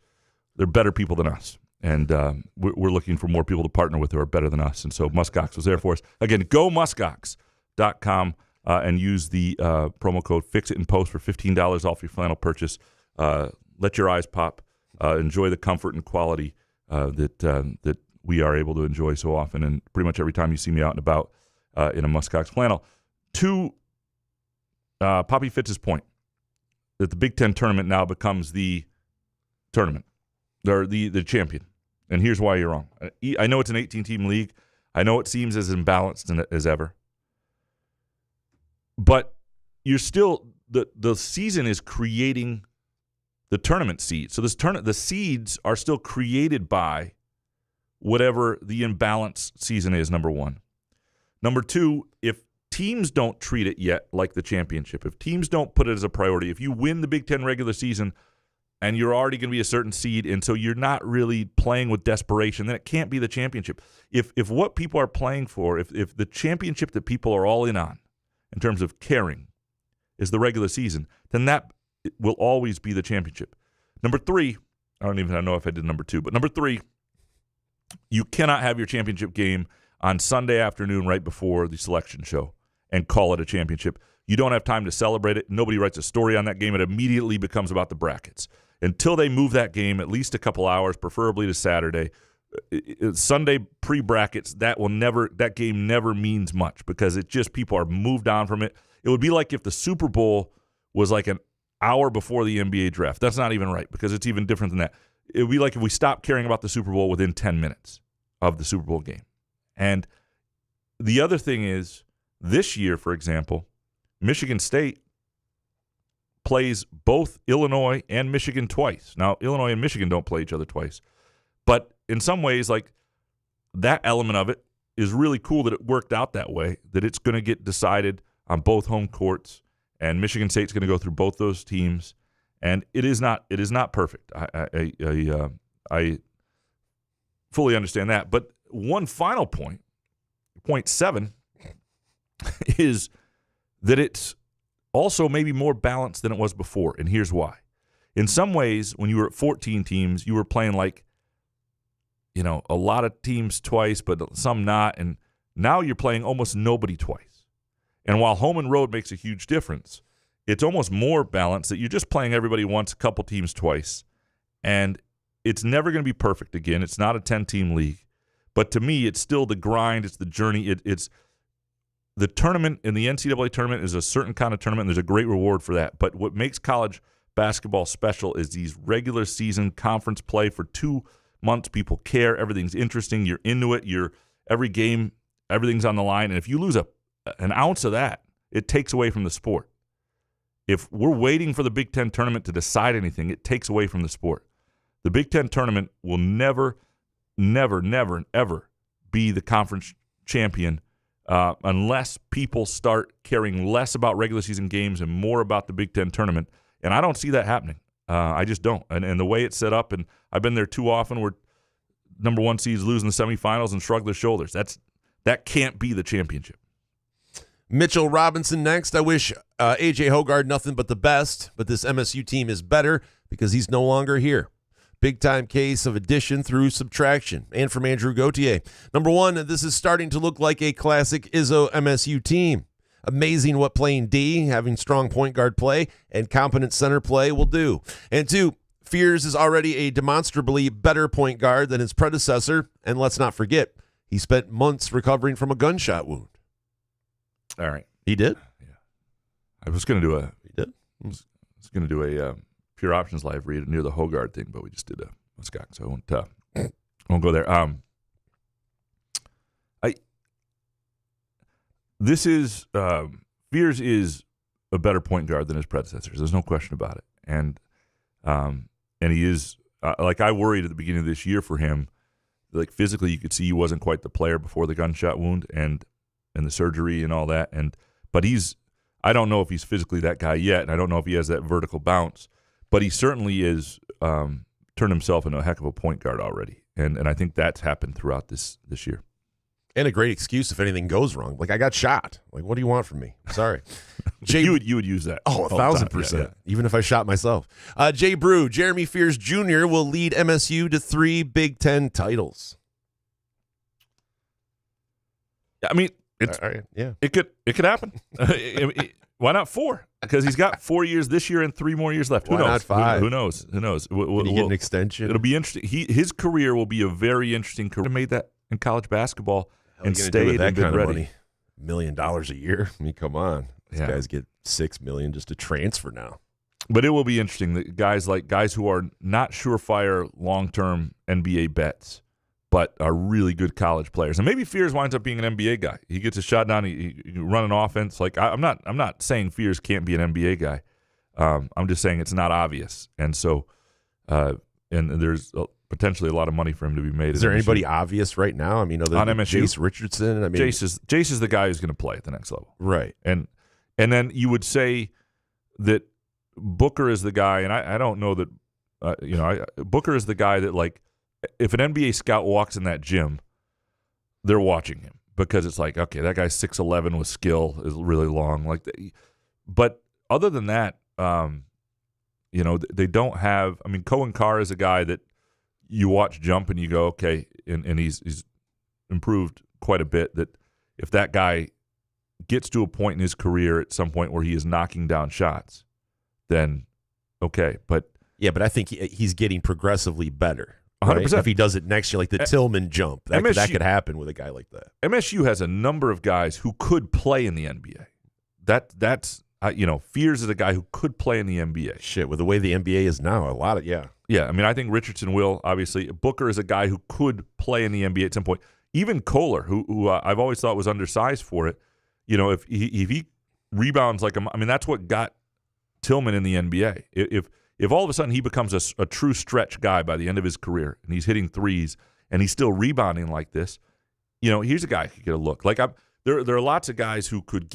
They're better people than us, and we're looking for more people to partner with who are better than us. And so Muskox was there for us. Again, go muskox.com and use the promo code FIXITAndPOST for $15 off your flannel purchase. Let your eyes pop. Enjoy the comfort and quality that we are able to enjoy so often, and pretty much every time you see me out and about in a Muskox flannel. To Poppy Fitz's point, that the Big Ten tournament now becomes the tournament. They're the champion. And here's why you're wrong. I know it's an 18-team league. I know it seems as imbalanced as ever. But you're still the season is creating the tournament seeds. So the seeds are still created by whatever the imbalanced season is, number one. Number two, if teams don't treat it yet like the championship, if teams don't put it as a priority, if you win the Big Ten regular season and you're already going to be a certain seed, and so you're not really playing with desperation, then it can't be the championship. If what people are playing for, if the championship that people are all in on, in terms of caring, is the regular season, then that will always be the championship. Number three, I don't even know if I did number two, but number three, You cannot have your championship game on Sunday afternoon right before the selection show and call it a championship. You don't have time to celebrate it. Nobody writes a story on that game. It immediately becomes about the brackets. Until they move that game at least a couple hours, preferably to Saturday, Sunday pre-brackets, that game never means much because it just people are moved on from it. It would be like if the Super Bowl was like an hour before the NBA draft. That's not even right because it's even different than that. It would be like if we stopped caring about the Super Bowl within 10 minutes of the Super Bowl game. And the other thing is, this year, for example, Michigan State plays both Illinois and Michigan twice. Now, Illinois and Michigan don't play each other twice. But in some ways, like, that element of it is really cool that it worked out that way, that it's going to get decided on both home courts, and Michigan State's going to go through both those teams. And it is not perfect. I fully understand that. But one final point 7, is that it's also maybe more balanced than it was before, and here's why. In some ways, when you were at 14 teams, you were playing like, a lot of teams twice, but some not, and now you're playing almost nobody twice. And while home and road makes a huge difference, it's almost more balanced that you're just playing everybody once, a couple teams twice, and it's never going to be perfect again. It's not a 10-team league. But to me, it's still the grind. It's the journey. It's the tournament, and the NCAA tournament is a certain kind of tournament, and there's a great reward for that. But what makes college basketball special is these regular season conference play for 2 months. People care. Everything's interesting. You're into it. Every game, everything's on the line. And if you lose an ounce of that, it takes away from the sport. If we're waiting for the Big Ten tournament to decide anything, it takes away from the sport. The Big Ten tournament will never, ever be the conference champion unless people start caring less about regular season games and more about the Big Ten tournament. And I don't see that happening. I just don't. And the way it's set up, and I've been there too often where number 1 seeds lose in the semifinals and shrug their shoulders. That can't be the championship. Mitchell Robinson next. I wish A.J. Hoggard nothing but the best, but this MSU team is better because he's no longer here. Big-time case of addition through subtraction. And from Andrew Gauthier. Number 1, this is starting to look like a classic Izzo MSU team. Amazing what playing D, having strong point guard play, and competent center play will do. And 2, Fears is already a demonstrably better point guard than his predecessor. And let's not forget, he spent months recovering from a gunshot wound. All right. He did? Yeah. I was going to do He did? I was going to do a Pure Options live read near the Hoggard thing, but we just did a Scott, so I won't go there. Fears is a better point guard than his predecessors. There's no question about it, and he is I worried at the beginning of this year for him. Like physically, you could see he wasn't quite the player before the gunshot wound and the surgery and all that. But I don't know if he's physically that guy yet, and I don't know if he has that vertical bounce. But he certainly is turned himself into a heck of a point guard already. And I think that's happened throughout this year. And a great excuse if anything goes wrong. Like, I got shot. Like, what do you want from me? Sorry. You would use that. Oh, 1,000%. Yeah. Even if I shot myself. Jay Brew, Jeremy Fears Jr. will lead MSU to 3 Big Ten titles. I mean, yeah, it could happen. Why not 4? Because he's got 4 years this year and 3 more years left. Who knows? Not 5? Who knows? Can he get an extension? It'll be interesting. His career will be a very interesting career. He made that in college basketball and stayed and been ready. $1 million a year. I mean, come on. These guys get $6 million just to transfer now. But it will be interesting that guys who are not surefire long-term NBA bets, but are really good college players. And maybe Fears winds up being an NBA guy. He gets a shot down, he run an offense. Like I'm not saying Fears can't be an NBA guy. I'm just saying it's not obvious. And so and there's potentially a lot of money for him to be made. Is there anybody obvious right now? I mean, on MSU, Jace Richardson. I mean, Jace is the guy who's going to play at the next level. Right. And then you would say that Booker is the guy, and I don't know that Booker is the guy that, like, if an NBA scout walks in that gym, they're watching him because it's like, okay, that guy's 6'11" with skill, is really long. But other than that, they don't have. I mean, Cohen Carr is a guy that you watch jump and you go, okay, and he's improved quite a bit, that if that guy gets to a point in his career at some point where he is knocking down shots, then okay. But I think he's getting progressively better. 100%. Right? If he does it next year, like the Tillman jump, that could happen with a guy like that. MSU has a number of guys who could play in the NBA. That's Fears is a guy who could play in the NBA. Shit, with the way the NBA is now, a lot of Yeah, I mean, I think Richardson will, obviously. Booker is a guy who could play in the NBA at some point. Even Kohler, who I've always thought was undersized for it, if he rebounds like that's what got Tillman in the NBA. If all of a sudden he becomes a true stretch guy by the end of his career and he's hitting threes and he's still rebounding like this, here's a guy who could get a look. Like there are lots of guys who could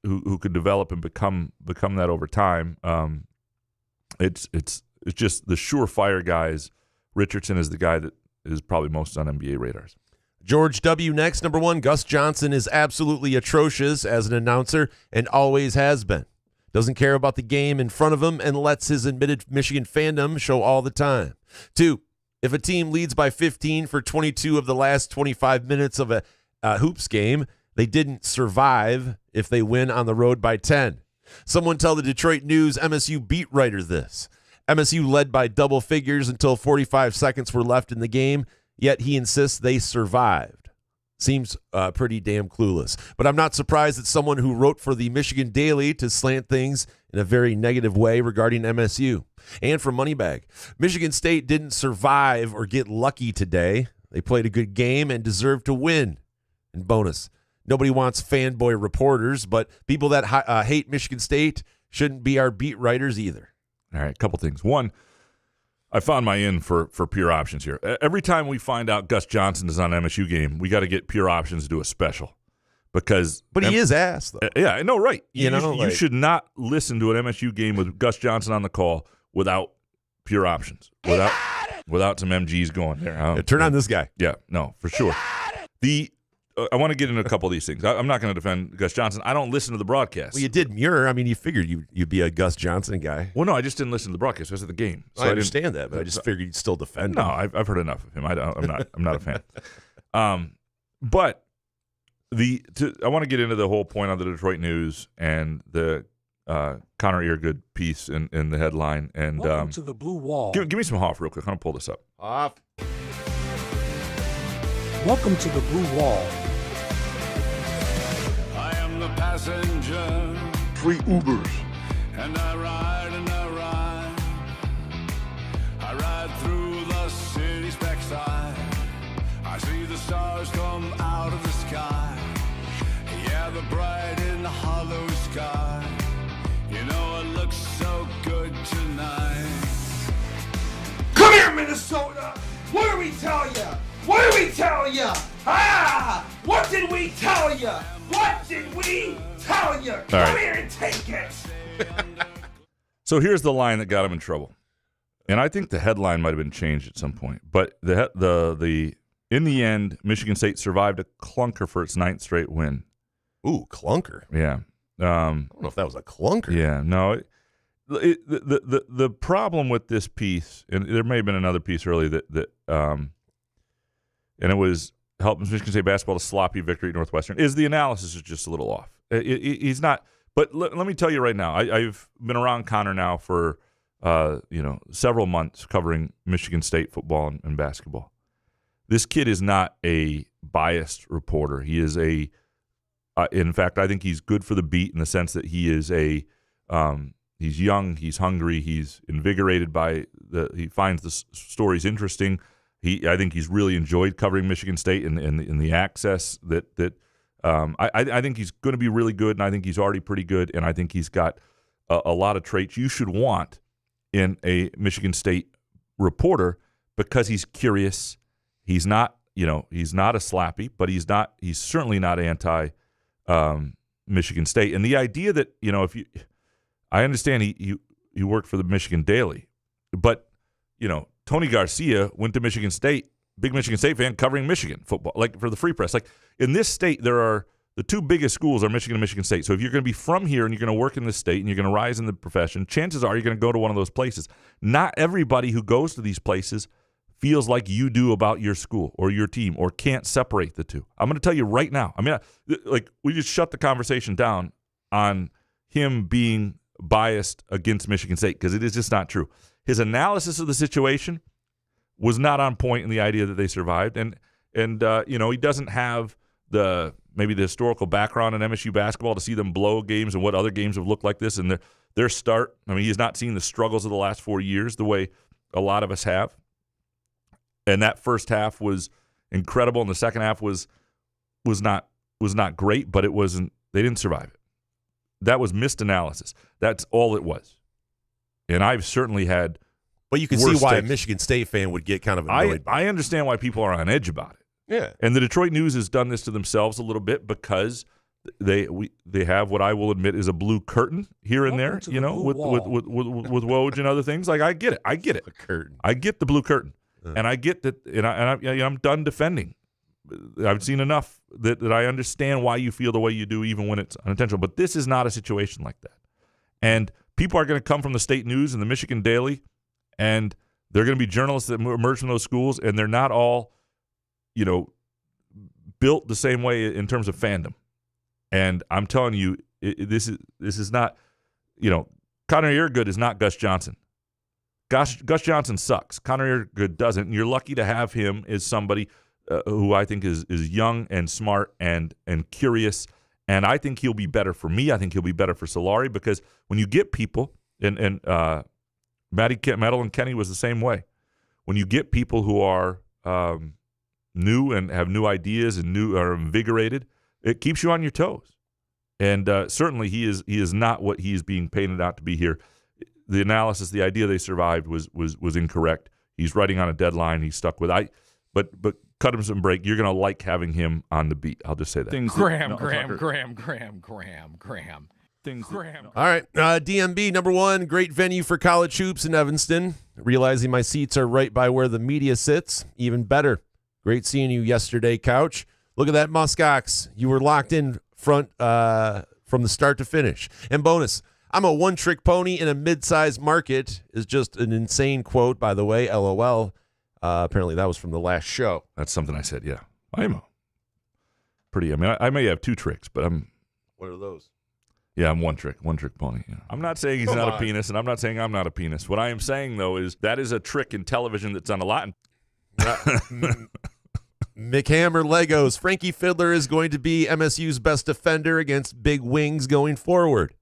who could develop and become that over time. It's just the surefire guys. Richardson is the guy that is probably most on NBA radars. George W. next, number 1. Gus Johnson is absolutely atrocious as an announcer and always has been. Doesn't care about the game in front of him and lets his admitted Michigan fandom show all the time. 2, if a team leads by 15 for 22 of the last 25 minutes of a hoops game, they didn't survive if they win on the road by 10. Someone tell the Detroit News MSU beat writer this. MSU led by double figures until 45 seconds were left in the game, yet he insists they survived. Seems pretty damn clueless. But I'm not surprised that someone who wrote for the Michigan Daily to slant things in a very negative way regarding MSU. And for Moneybag, Michigan State didn't survive or get lucky today. They played a good game and deserved to win. And bonus, nobody wants fanboy reporters, but people that hate Michigan State shouldn't be our beat writers either. All right, a couple things. One, I found my in for Pure Options here. Every time we find out Gus Johnson is on an MSU game, we got to get Pure Options to do a special. But he is ass, though. Yeah, I know, right. You should not listen to an MSU game with Gus Johnson on the call without Pure Options, without some MGs going there. Turn on this guy. Yeah, no, for sure. I want to get into a couple of these things. I'm not going to defend Gus Johnson. I don't listen to the broadcast. Well, you did Muir. I mean, you figured you'd be a Gus Johnson guy. Well, no, I just didn't listen to the broadcast. I was at the game. So I understand that, but I just figured you'd still defend him. No, I've heard enough of him. I'm not a fan. But I want to get into the whole point on the Detroit News and the Connor Eargood piece in the headline. And welcome to the blue wall. Give me some Hoff real quick. I'm going to pull this up. Hoff. Welcome to the blue wall. I am the passenger. Free Ubers. And I ride and I ride. I ride through the city's backside. I see the stars come out of the sky. Yeah, the bright and hollow sky. You know it looks so good tonight. Come here, Minnesota! What did we tell you? What did we tell you? What did we tell you? What did we tell you? Come here and take it. So here's the line that got him in trouble, and I think the headline might have been changed at some point. But the in the end, Michigan State survived a clunker for its 9th straight win. Ooh, clunker. Yeah. I don't know if that was a clunker. Yeah. No. The problem with this piece, and there may have been another piece earlier and it was helped Michigan State basketball to sloppy victory at Northwestern, is the analysis is just a little off. He's not. But let me tell you right now, I've been around Connor now for several months covering Michigan State football and basketball. This kid is not a biased reporter. He is in fact, I think he's good for the beat in the sense that he is he's young, he's hungry, he's invigorated by he finds the stories interesting. I think he's really enjoyed covering Michigan State and the access that I think he's going to be really good, and I think he's already pretty good, and I think he's got a lot of traits you should want in a Michigan State reporter because he's curious. He's not a slappy, but he's certainly not anti Michigan State. And the idea that I understand he worked for the Michigan Daily, but Tony Garcia went to Michigan State, big Michigan State fan, covering Michigan football, like for the Free Press. Like in this state, there are the two biggest schools are Michigan and Michigan State. So if you're going to be from here and you're going to work in this state and you're going to rise in the profession, chances are you're going to go to one of those places. Not everybody who goes to these places feels like you do about your school or your team or can't separate the two. I'm going to tell you right now. I mean, we just shut the conversation down on him being biased against Michigan State because it is just not true. His analysis of the situation was not on point in the idea that they survived. And he doesn't have maybe the historical background in MSU basketball to see them blow games and what other games have looked like this. And their start, I mean, he's not seen the struggles of the last 4 years the way a lot of us have. And that first half was incredible, and the second half was not great, but it wasn't. They didn't survive it. That was missed analysis. That's all it was. And I've certainly had. But you can see why a Michigan State fan would get kind of annoyed. I understand why people are on edge about it. Yeah. And the Detroit News has done this to themselves a little bit because they have what I will admit is a blue curtain here and there, with Woj and other things. Like I get it. The curtain. I get the blue curtain. And I get that, and I'm done defending. I've seen enough that I understand why you feel the way you do, even when it's unintentional. But this is not a situation like that. And people are going to come from the State News and the Michigan Daily, and they're going to be journalists that emerge from those schools, and they're not all, built the same way in terms of fandom. And I'm telling you, this is not, Connor Eargood is not Gus Johnson. Gus Johnson sucks. Connor Eargood doesn't. And you're lucky to have him as somebody who I think is young and smart and curious. And I think he'll be better for me. I think he'll be better for Solari because when you get people, and Madeline Kenny was the same way. When you get people who are new and have new ideas and are invigorated, it keeps you on your toes. And certainly he is not what he is being painted out to be here. The analysis, the idea they survived was incorrect. He's writing on a deadline. He's stuck with but cut him some break. You're going to like having him on the beat. I'll just say that. Graham. All right, DMB, number one, great venue for college hoops in Evanston. Realizing my seats are right by where the media sits, even better. Great seeing you yesterday, Couch. Look at that muskox. You were locked in front from the start to finish. And bonus, I'm a one-trick pony in a mid-sized market is just an insane quote, by the way, LOL. Apparently that was from the last show. That's something I said, yeah. I'm I may have two tricks, but I'm... What are those? Yeah, I'm one trick pony. Yeah. I'm not saying he's not a penis, and I'm not saying I'm not a penis. What I am saying, though, is that is a trick in television that's done a lot. McHammer Legos. Frankie Fiddler is going to be MSU's best defender against big wings going forward.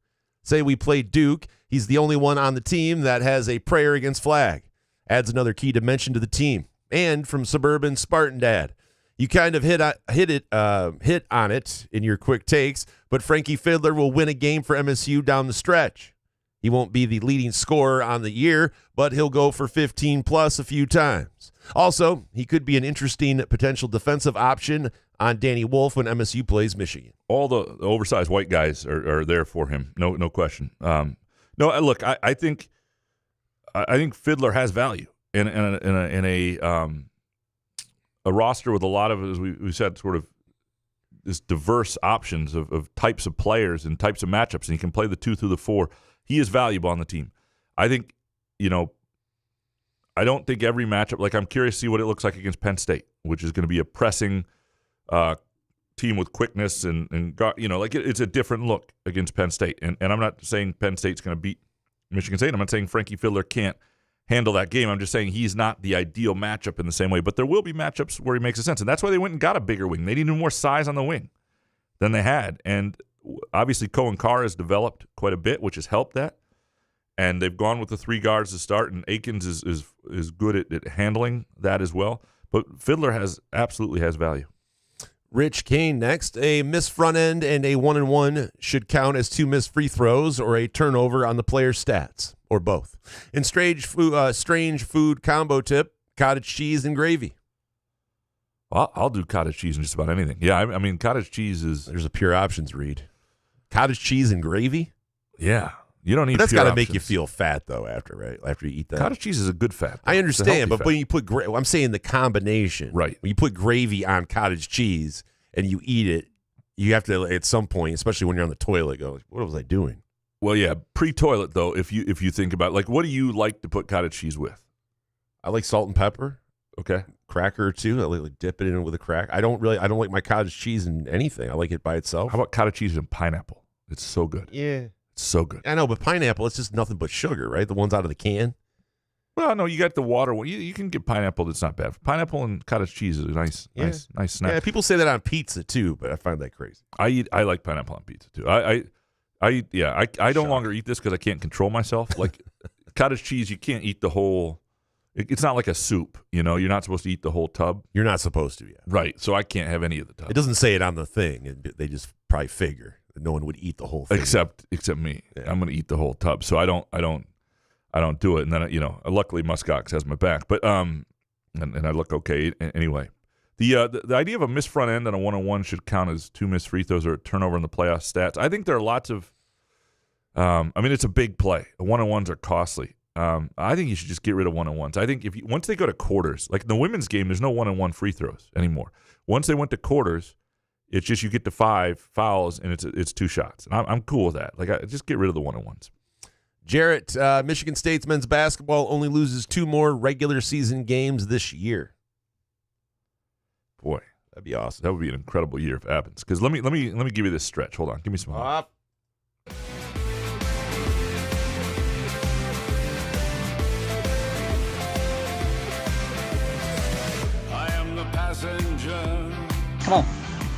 Say we play Duke. He's the only one on the team that has a prayer against flag. Adds another key dimension to the team. And from suburban Spartan dad. You kind of hit on it in your quick takes, but Frankie Fiddler will win a game for MSU down the stretch. He won't be the leading scorer on the year, but he'll go for 15-plus a few times. Also, he could be an interesting potential defensive option on Danny Wolf when MSU plays Michigan. All the oversized white guys are there for him, no question. Look, I think Fiddler has value in a roster with a lot of, as we said, sort of this diverse options of types of players and types of matchups, and he can play the 2 through the 4. He is valuable on the team. I think, I don't think every matchup, like I'm curious to see what it looks like against Penn State, which is going to be a pressing team with quickness and it's a different look against Penn State. And I'm not saying Penn State's going to beat Michigan State. I'm not saying Frankie Fiddler can't handle that game. I'm just saying he's not the ideal matchup in the same way. But there will be matchups where he makes a sense. And that's why they went and got a bigger wing. They needed more size on the wing than they had. And obviously Cohen Carr has developed quite a bit, which has helped that. And they've gone with the 3 guards to start, and Akins is good at handling that as well. But Fiddler absolutely has value. Rich Kane next. A missed front end and a 1-and-1 should count as 2 missed free throws or a turnover on the player's stats, or both. In strange food combo tip, cottage cheese and gravy. Well, I'll do cottage cheese and just about anything. Yeah, I mean, cottage cheese is... There's a pure options read. Cottage cheese and gravy? Yeah. You don't need. But that's got to make you feel fat, though. After you eat that, cottage cheese is a good fat. I understand, but when you put, I'm saying the combination, right? When you put gravy on cottage cheese and you eat it, you have to at some point, especially when you're on the toilet, go, "What was I doing?" Well, yeah, pre-toilet though. If you think about what do you like to put cottage cheese with? I like salt and pepper. Okay. Cracker or two. I like dip it in with a crack. I don't like my cottage cheese in anything. I like it by itself. How about cottage cheese and pineapple? It's so good. Yeah. It's so good. I know, but pineapple, it's just nothing but sugar, right? The ones out of the can. Well, no, you got the water. You can get pineapple. That's not bad. Pineapple and cottage cheese is a nice snack. Yeah, people say that on pizza too, but I find that crazy. I like pineapple on pizza too. I no longer eat this because I can't control myself. Like cottage cheese, you can't eat the whole. It's not like a soup, You're not supposed to eat the whole tub. You're not supposed to, yeah. Right. So I can't have any of the tub. It doesn't say it on the thing. They just probably figure that no one would eat the whole thing. Except me. Yeah. I'm going to eat the whole tub. So I don't do it. And then luckily Muskox has my back. But and I look okay anyway. The idea of a missed front end on a 1-on-1 should count as 2 missed free throws or a turnover in the playoff stats. I think there are lots of. It's a big play. 1-on-1s are costly. I think you should just get rid of 1-on-1s. I think once they go to quarters, like in the women's game, there's no 1-on-1 free throws anymore. Once they went to quarters, it's just you get to 5 fouls and it's 2 shots. And I'm cool with that. Like just get rid of the 1-on-1s. Jarrett, Michigan State's men's basketball only loses 2 more regular season games this year. Boy, that'd be awesome. That would be an incredible year if it happens. Because let me give you this stretch. Hold on, give me some help.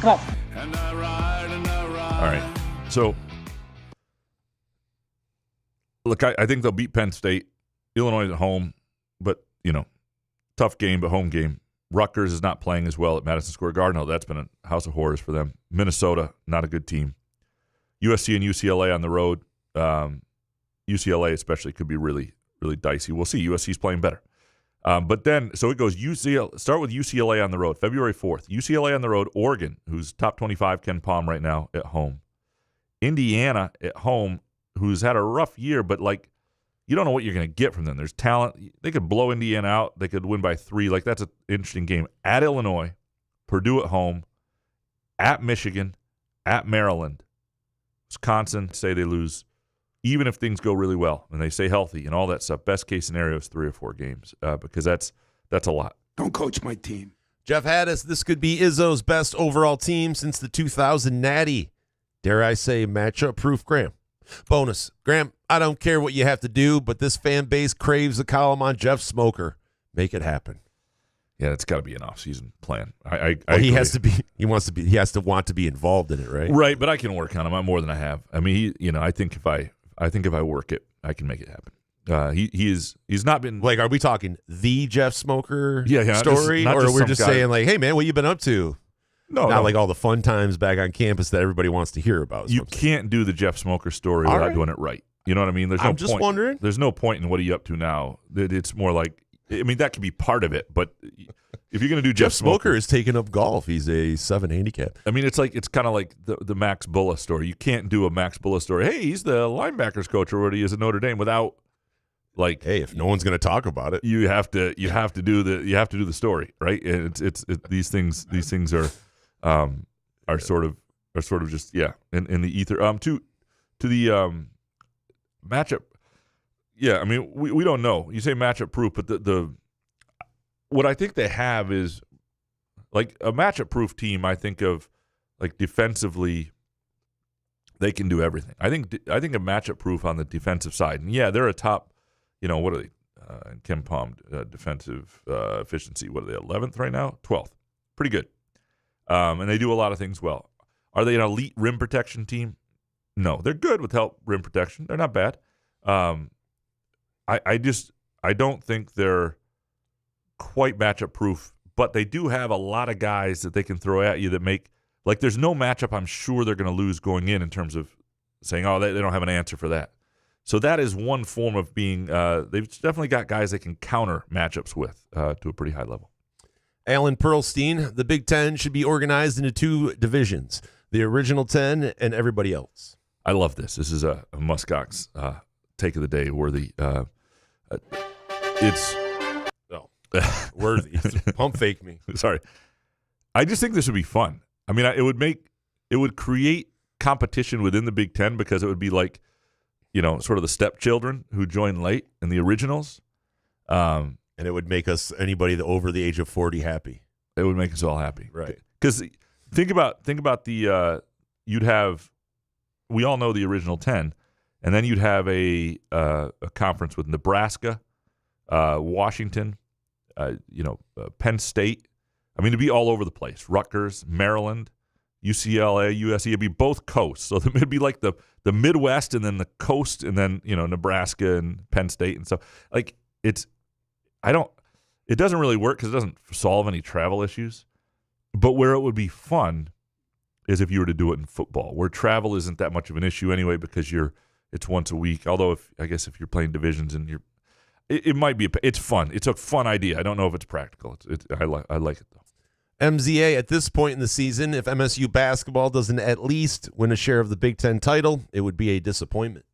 Come on. And I ride and I ride. All right. So, look, I think they'll beat Penn State. Illinois is at home, but, tough game, but home game. Rutgers is not playing as well at Madison Square Garden. That's been a house of horrors for them. Minnesota, not a good team. USC and UCLA on the road. UCLA especially could be really, really dicey. We'll see. USC's playing better. But then, so it goes start with UCLA on the road, February 4th. UCLA on the road, Oregon, who's top 25 Ken Palm right now at home. Indiana at home, who's had a rough year, but you don't know what you're going to get from them. There's talent. They could blow Indiana out. They could win by 3. That's an interesting game. At Illinois, Purdue at home, at Michigan, at Maryland, Wisconsin, say they lose. Even if things go really well and they stay healthy and all that stuff, best case scenario is 3 or 4 games because that's a lot. Don't coach my team. Jeff Haddis, this could be Izzo's best overall team since the 2000 Natty. Dare I say matchup-proof, Graham. Bonus, Graham, I don't care what you have to do, but this fan base craves a column on Jeff Smoker. Make it happen. Yeah, it's got to be an off-season plan. He has to be. He has to want to be involved in it, right? Right, but I can work on him. I'm more than I have. I mean, I think if I work it, I can make it happen. He's not been like. Are we talking the Jeff Smoker story, or we're just saying like, hey man, what you been up to? No, like all the fun times back on campus that everybody wants to hear about. You can't do the Jeff Smoker story without doing it right. You know what I mean? I'm just wondering. There's no point in what are you up to now. It's more like, that could be part of it, but if you're going to do Jeff Smoker is taking up golf. He's a 7 handicap. It's kind of like the Max Bulla story. You can't do a Max Bulla story. Hey, he's the linebackers coach or what he is at Notre Dame without hey, if no one's going to talk about it, you have to do the story, right? And these things are sort of just in the ether. To the matchup. Yeah, we don't know. You say matchup proof, but the what I think they have is like a matchup proof team. I think of like defensively, they can do everything. I think a matchup proof on the defensive side. And yeah, they're a top. What are they? Ken Palm defensive efficiency. What are they? 11th right now? 12th. Pretty good. And they do a lot of things well. Are they an elite rim protection team? No, they're good with help rim protection. They're not bad. I don't think they're quite matchup proof, but they do have a lot of guys that they can throw at you that make there's no matchup I'm sure they're going to lose going in terms of saying, oh, they don't have an answer for that. So that is one form of being they've definitely got guys they can counter matchups with to a pretty high level. Alan Perlstein, the Big Ten should be organized into 2 divisions, the original 10 and everybody else. I love this. This is a Muskox take of the day worthy. It's worthy. Pump fake me. Sorry. I just think this would be fun. It would create competition within the Big Ten because it would be like, sort of the stepchildren who joined late and the originals. And it would make anybody over the age of 40 happy. It would make us all happy. Right. Because think about the you'd have, we all know the original 10, and then you'd have a conference with Nebraska, Washington, Penn State. I mean, it'd be all over the place. Rutgers, Maryland, UCLA, USC. It'd be both coasts. So it'd be like the Midwest and then the coast and then, Nebraska and Penn State and stuff. Like, it doesn't really work because it doesn't solve any travel issues. But where it would be fun is if you were to do it in football, where travel isn't that much of an issue anyway because it's once a week. Although if you're playing divisions and it might be it's fun. It's a fun idea. I don't know if it's practical. I like it though. MZA, at this point in the season, if MSU basketball doesn't at least win a share of the Big Ten title, it would be a disappointment.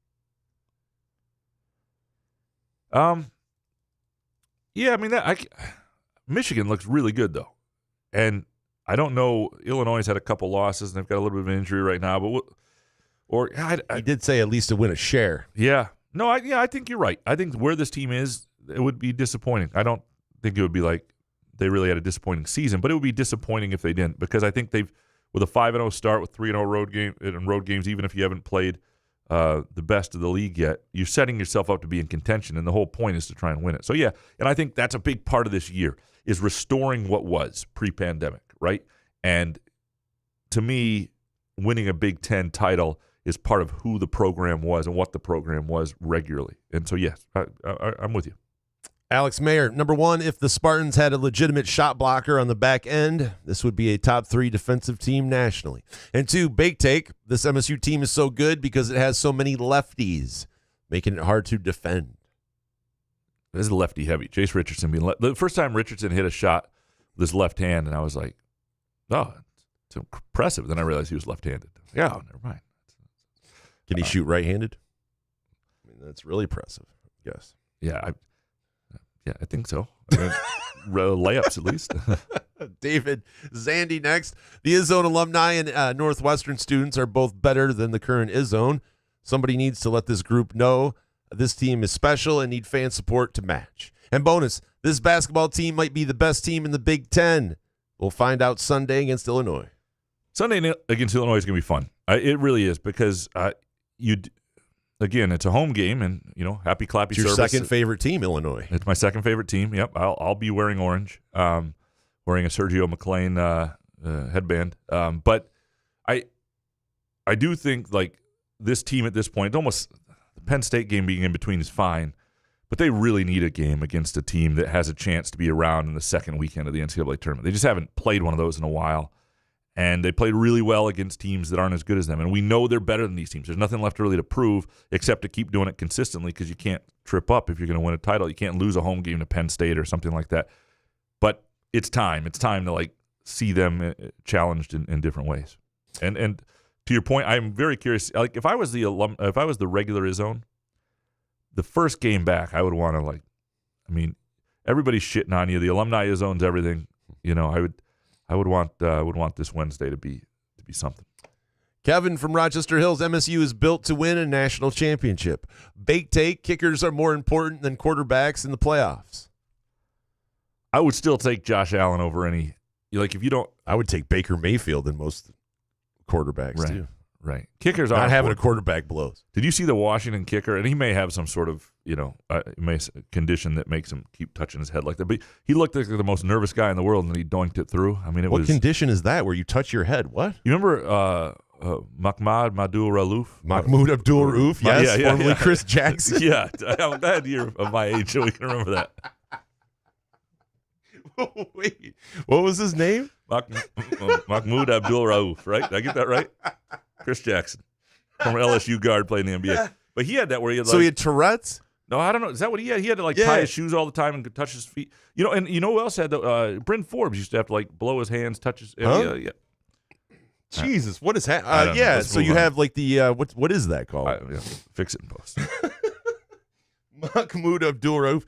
Yeah, I mean, Michigan looks really good, though. And I don't know, Illinois has had a couple losses, and they've got a little bit of an injury right now. But he did say at least to win a share. Yeah. No, I think you're right. I think where this team is, it would be disappointing. I don't think it would be like they really had a disappointing season, but it would be disappointing if they didn't, because I think with a 5-0 start with 3-0 road games, even if you haven't played the best of the league yet, you're setting yourself up to be in contention, and the whole point is to try and win it. So, yeah, and I think that's a big part of this year is restoring what was pre-pandemic, right? And to me, winning a Big Ten title is part of who the program was and what the program was regularly. And so, yes, I'm with you. Alex Mayer, number one, if the Spartans had a legitimate shot blocker on the back end, this would be a top 3 defensive team nationally. And 2, big take, this MSU team is so good because it has so many lefties, making it hard to defend. This is lefty heavy. Jace Richardson the first time Richardson hit a shot with his left hand, and I was like, oh, it's impressive. Then I realized he was left-handed. Yeah, never mind. Can he shoot right-handed? I mean, that's really impressive. Yes. Yeah, I think so. I mean, layups, at least. David Zandy next. The ISZone alumni and Northwestern students are both better than the current ISZone. Somebody needs to let this group know this team is special and need fan support to match. And bonus, this basketball team might be the best team in the Big Ten. We'll find out Sunday against Illinois. Sunday against Illinois is going to be fun. It really is, because again, it's a home game, and happy clappy it's your service. Second favorite team, Illinois. It's my second favorite team. Yep, I'll be wearing orange, wearing a Sergio McLean headband. But I do think like this team at this point, almost the Penn State game being in between is fine, but they really need a game against a team that has a chance to be around in the second weekend of the NCAA tournament. They just haven't played one of those in a while. And they played really well against teams that aren't as good as them. And we know they're better than these teams. There's nothing left really to prove except to keep doing it consistently, because you can't trip up if you're going to win a title. You can't lose a home game to Penn State or something like that. But it's time. It's time to see them challenged in different ways. And to your point, I'm very curious. Like if I was the regular ISZone, the first game back, I would want to everybody's shitting on you. The alumni ISZone's everything. I would want this Wednesday to be something. Kevin from Rochester Hills, MSU is built to win a national championship. Bake take, kickers are more important than quarterbacks in the playoffs. I would still take Josh Allen over any. If you don't, I would take Baker Mayfield than most quarterbacks too. Right. Kickers not having a quarterback blows. Did you see the Washington kicker? And he may have some sort of, condition that makes him keep touching his head like that. But he looked like the most nervous guy in the world, and he doinked it through. I mean, what condition is that where you touch your head? What? You remember Mahmoud Abdul-Rauf? Mahmoud Abdul-Rauf, yes, formerly Chris Jackson. Yeah, I'm glad you're of my age so we can remember that. Wait, what was his name? Mahmoud Abdul-Rauf, right? Did I get that right? Chris Jackson, former LSU guard, played in the NBA. But he had that where he had he had Tourette's? No, I don't know. Is that what he had? He had to tie his shoes all the time and touch his feet. And you know who else had the Bryn Forbes used to have to blow his hands, touch his yeah. Jesus, what is that? Yeah, so you have the what is that called? Fix it in post. Mahmoud Abdul-Rauf.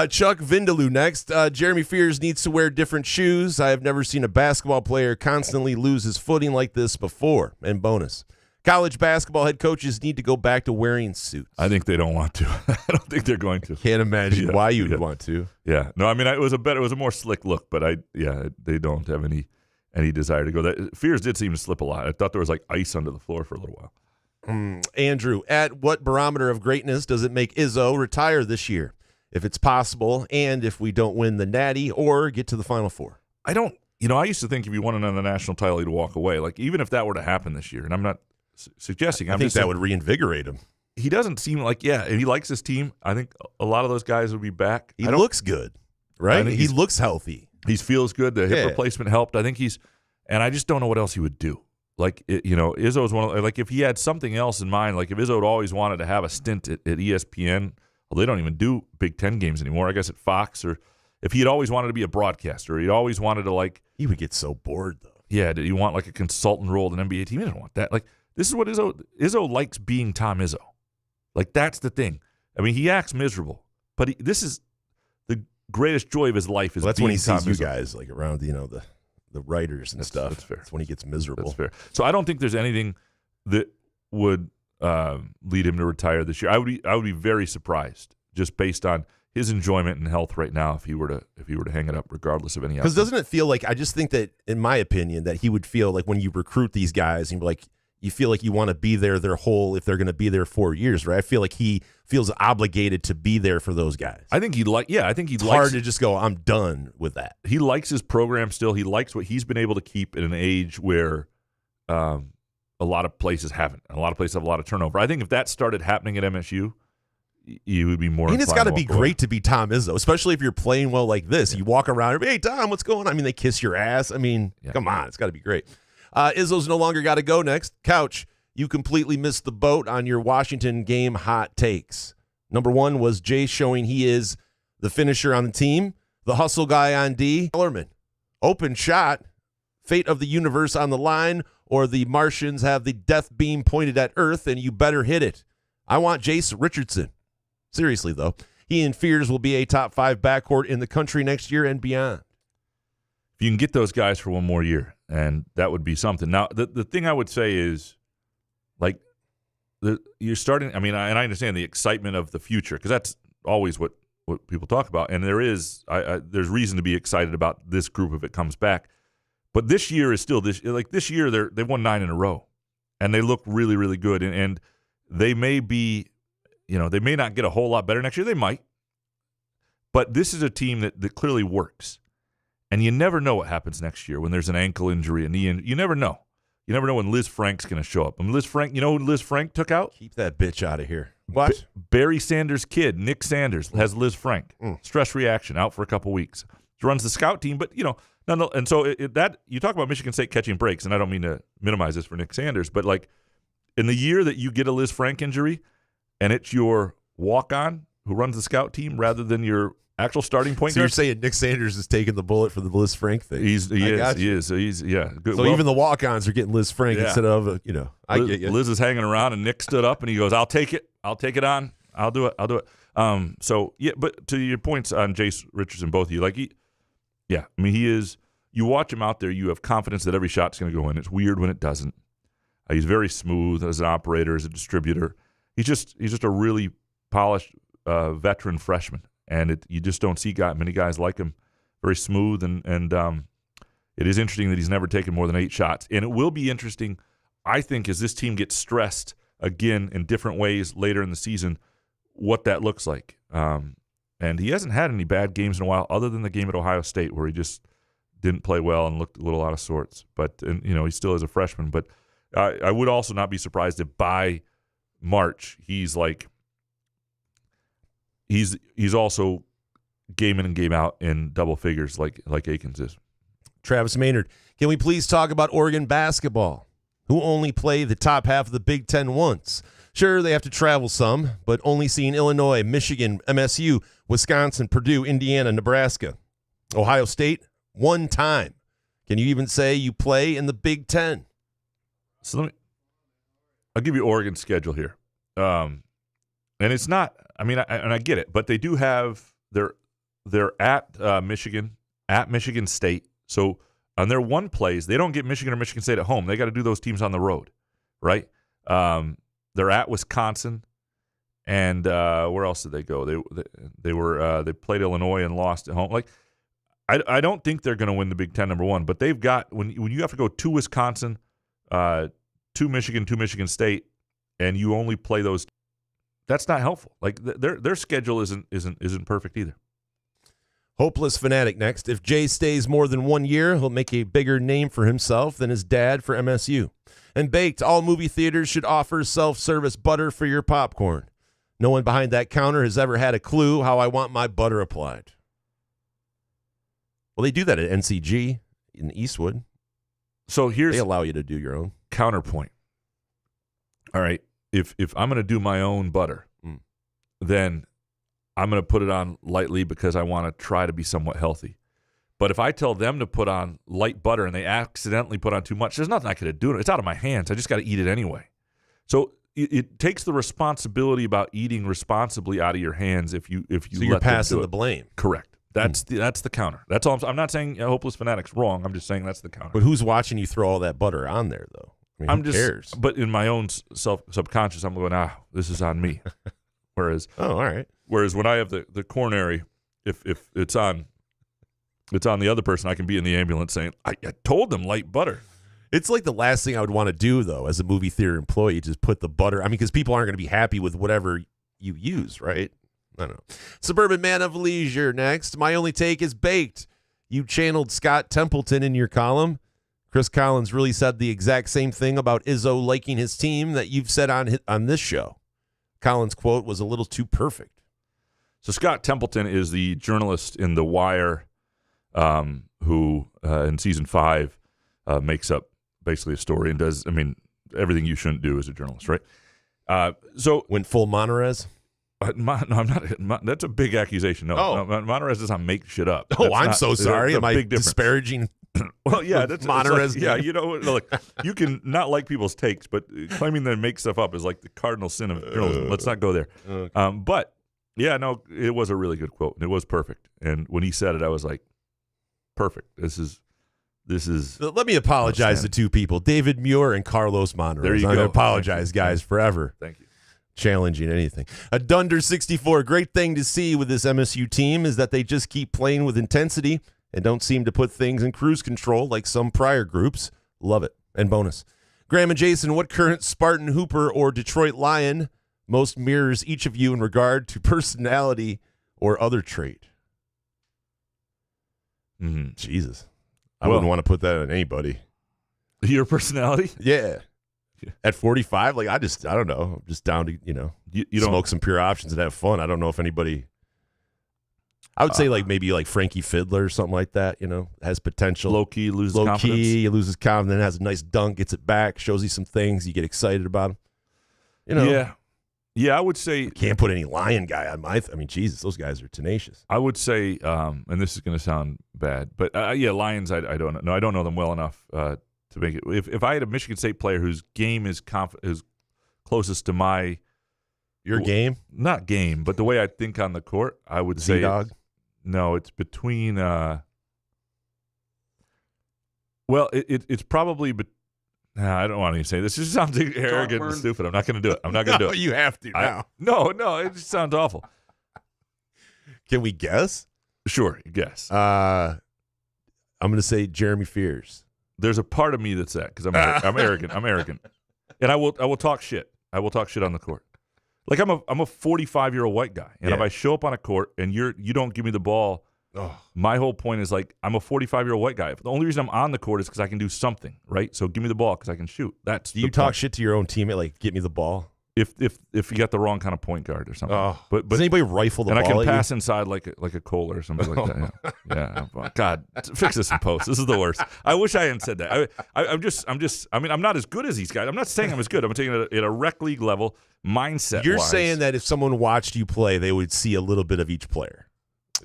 Chuck Vindaloo next. Jeremy Fears needs to wear different shoes. I have never seen a basketball player constantly lose his footing like this before. And bonus, College basketball head coaches need to go back to wearing suits. I think they don't want to. I don't think they're going to. Can't imagine why you would want to. Yeah. No, I mean, it was a more slick look, but they don't have any desire to go. That fears did seem to slip a lot. I thought there was like ice under the floor for a little while. Andrew, at what barometer of greatness does it make Izzo retire this year, if it's possible, and if we don't win the Natty or get to the Final Four? I used to think if you won another national title, he'd walk away. Like, even if that were to happen this year, and I'm not suggesting. I think that would reinvigorate him. He doesn't seem like, and he likes his team. I think a lot of those guys would be back. He looks good, right? He looks healthy. He feels good. The hip replacement helped. I think and I just don't know what else he would do. Like, Izzo's one of, like, if he had something else in mind, like if Izzo had always wanted to have a stint at ESPN, well, they don't even do Big Ten games anymore, I guess at Fox, or if he had always wanted to be a broadcaster, he'd always wanted to, like. He would get so bored, though. Yeah, did he want like a consultant role at an NBA team? He didn't want that. Like, this is what Izzo likes being Tom Izzo. Like, that's the thing. I mean, he acts miserable, but this is the greatest joy of his life. That's when he sees Tom you Izzo. Guys like around, the writers and stuff. That's fair. That's when he gets miserable. That's fair. So I don't think there's anything that would lead him to retire this year. I would be very surprised, just based on his enjoyment and health right now, if he were to hang it up, regardless of any. Because doesn't it feel like, I just think that, in my opinion, that he would feel like when you recruit these guys, and you feel like you want to be there their whole, if they're going to be there 4 years, right? I feel like he feels obligated to be there for those guys. I think it's hard to just go, I'm done with that. He likes his program still. He likes what he's been able to keep in an age where a lot of places haven't. A lot of places have a lot of turnover. I think if that started happening at MSU, you would be more. And it's got to be great to be Tom Izzo, especially if you're playing well like this. Yeah. You walk around, hey, Tom, what's going on? I mean, they kiss your ass. I mean, come on, it's got to be great. Izzo's no longer got to go next. Couch, you completely missed the boat on your Washington game hot takes. Number one was Jay showing he is the finisher on the team, the hustle guy on D. Kellerman, open shot, fate of the universe on the line, or the Martians have the death beam pointed at Earth, and you better hit it. I want Jace Richardson. Seriously, though, he and Fears will be a top 5 backcourt in the country next year and beyond. If you can get those guys for one more year, and that would be something. Now, the thing I would say is, like, you're starting. I mean, and I understand the excitement of the future, because that's always what people talk about, and there's reason to be excited about this group if it comes back. But this year is still this. Like, this year, they've won 9 in a row, and they look really, really good, and they may be. They may not get a whole lot better next year. They might. But this is a team that clearly works. And you never know what happens next year when there's an ankle injury, a knee injury. You never know. You never know when Liz Frank's going to show up. And Liz Frank, you know who Liz Frank took out? Keep that bitch out of here. What? Barry Sanders' kid, Nick Sanders, has Liz Frank. Stress reaction, out for a couple weeks. She runs the scout team, but, and so that you talk about Michigan State catching breaks, and I don't mean to minimize this for Nick Sanders, but, like, in the year that you get a Liz Frank injury, and it's your walk-on who runs the scout team rather than your actual starting point guard. So guard. You're saying Nick Sanders is taking the bullet for the Liz Frank thing? He is. So he's good. So even the walk-ons are getting Liz Frank instead of I Liz, get you. Liz is hanging around, and Nick stood up and he goes, "I'll take it. I'll take it on. I'll do it. So yeah, but to your points on Jace Richardson, both of you, like, I mean, he is. You watch him out there, you have confidence that every shot's going to go in. It's weird when it doesn't. He's very smooth as an operator, as a distributor. He's just a really polished veteran freshman, and you just don't see many guys like him. Very smooth, and it is interesting that he's never taken more than 8 shots. And it will be interesting, I think, as this team gets stressed again in different ways later in the season, what that looks like. And he hasn't had any bad games in a while, other than the game at Ohio State where he just didn't play well and looked a little out of sorts. But he still is a freshman. But I would also not be surprised if by March he's also game in and game out in double figures like Akins is. Travis Maynard, can we please talk about Oregon basketball, who only play the top half of the Big Ten once? Sure, they have to travel some, but only seen Illinois, Michigan, MSU, Wisconsin, Purdue, Indiana, Nebraska. Ohio State, one time. Can you even say you play in the Big Ten? So I'll give you Oregon's schedule here. And it's not, I mean, I get it, but they do have, they're at Michigan, at Michigan State. So on their one plays, they don't get Michigan or Michigan State at home. They got to do those teams on the road, right? They're at Wisconsin, and where else did they go? They played Illinois and lost at home. Like, I don't think they're going to win the Big Ten, number one. But they've got when you have to go to Wisconsin, to Michigan, to Michigan State, and you only play those. That's not helpful. Like their schedule isn't perfect either. Hopeless Fanatic next. If Jay stays more than 1 year, he'll make a bigger name for himself than his dad for MSU. And Baked, all movie theaters should offer self-service butter for your popcorn. No one behind that counter has ever had a clue how I want my butter applied. Well, they do that at NCG in Eastwood. So they allow you to do your own. Counterpoint. All right, if I'm going to do my own butter, then I'm going to put it on lightly because I want to try to be somewhat healthy. But if I tell them to put on light butter and they accidentally put on too much, there's nothing I could do. It's out of my hands. I just got to eat it anyway. So it takes the responsibility about eating responsibly out of your hands if you so you're passing the blame. Correct. That's the counter. That's all. I'm not saying Hopeless Fanatic's wrong. I'm just saying that's the counter. But who's watching you throw all that butter on there, though? I mean, who cares? But in my own subconscious, I'm going, this is on me. Whereas, all right. Whereas when I have the coronary, if it's on the other person, I can be in the ambulance saying, I told them light butter. It's like the last thing I would want to do, though, as a movie theater employee, just put the butter. I mean, because people aren't going to be happy with whatever you use, right? I don't know. Suburban Man of Leisure next. My only take is Baked. You channeled Scott Templeton in your column. Chris Collins really said the exact same thing about Izzo liking his team that you've said on this show. Collins' quote was a little too perfect. So Scott Templeton is the journalist in The Wire who, in season 5, makes up basically a story and does, everything you shouldn't do as a journalist, right? So went full Monterez? No, I'm not. That's a big accusation. No, Monterez doesn't make shit up. I'm so sorry. Am I disparaging? Well, yeah, that's Monterez. Like, look, you can not like people's takes, but claiming they make stuff up is like the cardinal sin of journalism. Let's not go there. Okay. But yeah, no, it was a really good quote. It was perfect. And when he said it, I was like, perfect. This is. Let me apologize to two people, David Muir and Carlos Monterez. There you go. I apologize, guys, forever. Thank you. Challenging anything. A Dunder 64. Great thing to see with this MSU team is that they just keep playing with intensity and don't seem to put things in cruise control like some prior groups. Love it. And bonus. Graham and Jason, what current Spartan Hooper or Detroit Lion most mirrors each of you in regard to personality or other trait? Jesus. I wouldn't want to put that on anybody. Your personality? Yeah. At 45, like I don't know. I'm just down to, you smoke some pure options and have fun. I don't know if anybody. I would say maybe like Frankie Fiddler or something like that, has potential. Low key, loses confidence. He loses confidence, has a nice dunk, gets it back, shows you some things, you get excited about him. Yeah, I would say. Can't put any Lion guy on Jesus, those guys are tenacious. I would say, and this is going to sound bad, but Lions, I don't know. I don't know them well enough to make it. If I had a Michigan State player whose game is closest to your game, not game, but the way I think on the court, I would say Z-Dog? No, it's between. It's probably. I don't want to say this. It just sounds arrogant and stupid. I'm not going to do it. I'm not going to do it. You have to now. No, it just sounds awful. Can we guess? Sure, guess. I'm going to say Jeremy Fears. There's a part of me that's that because I'm arrogant. I'm arrogant, and I will talk shit. I will talk shit on the court. Like I'm a 45-year-old white guy, and if I show up on a court and you don't give me the ball, my whole point is like I'm a 45-year-old white guy. The only reason I'm on the court is because I can do something, right? So give me the ball because I can shoot. Do you talk shit to your own teammate like get me the ball? If you got the wrong kind of point guard or something. But does anybody rifle the ball? And I can pass inside like a Kohler or something like that. Yeah. God, fix this in post. This is the worst. I wish I hadn't said that. I'm not as good as these guys. I'm not saying I'm as good. I'm taking it at a rec league level mindset. You're saying that if someone watched you play, they would see a little bit of each player.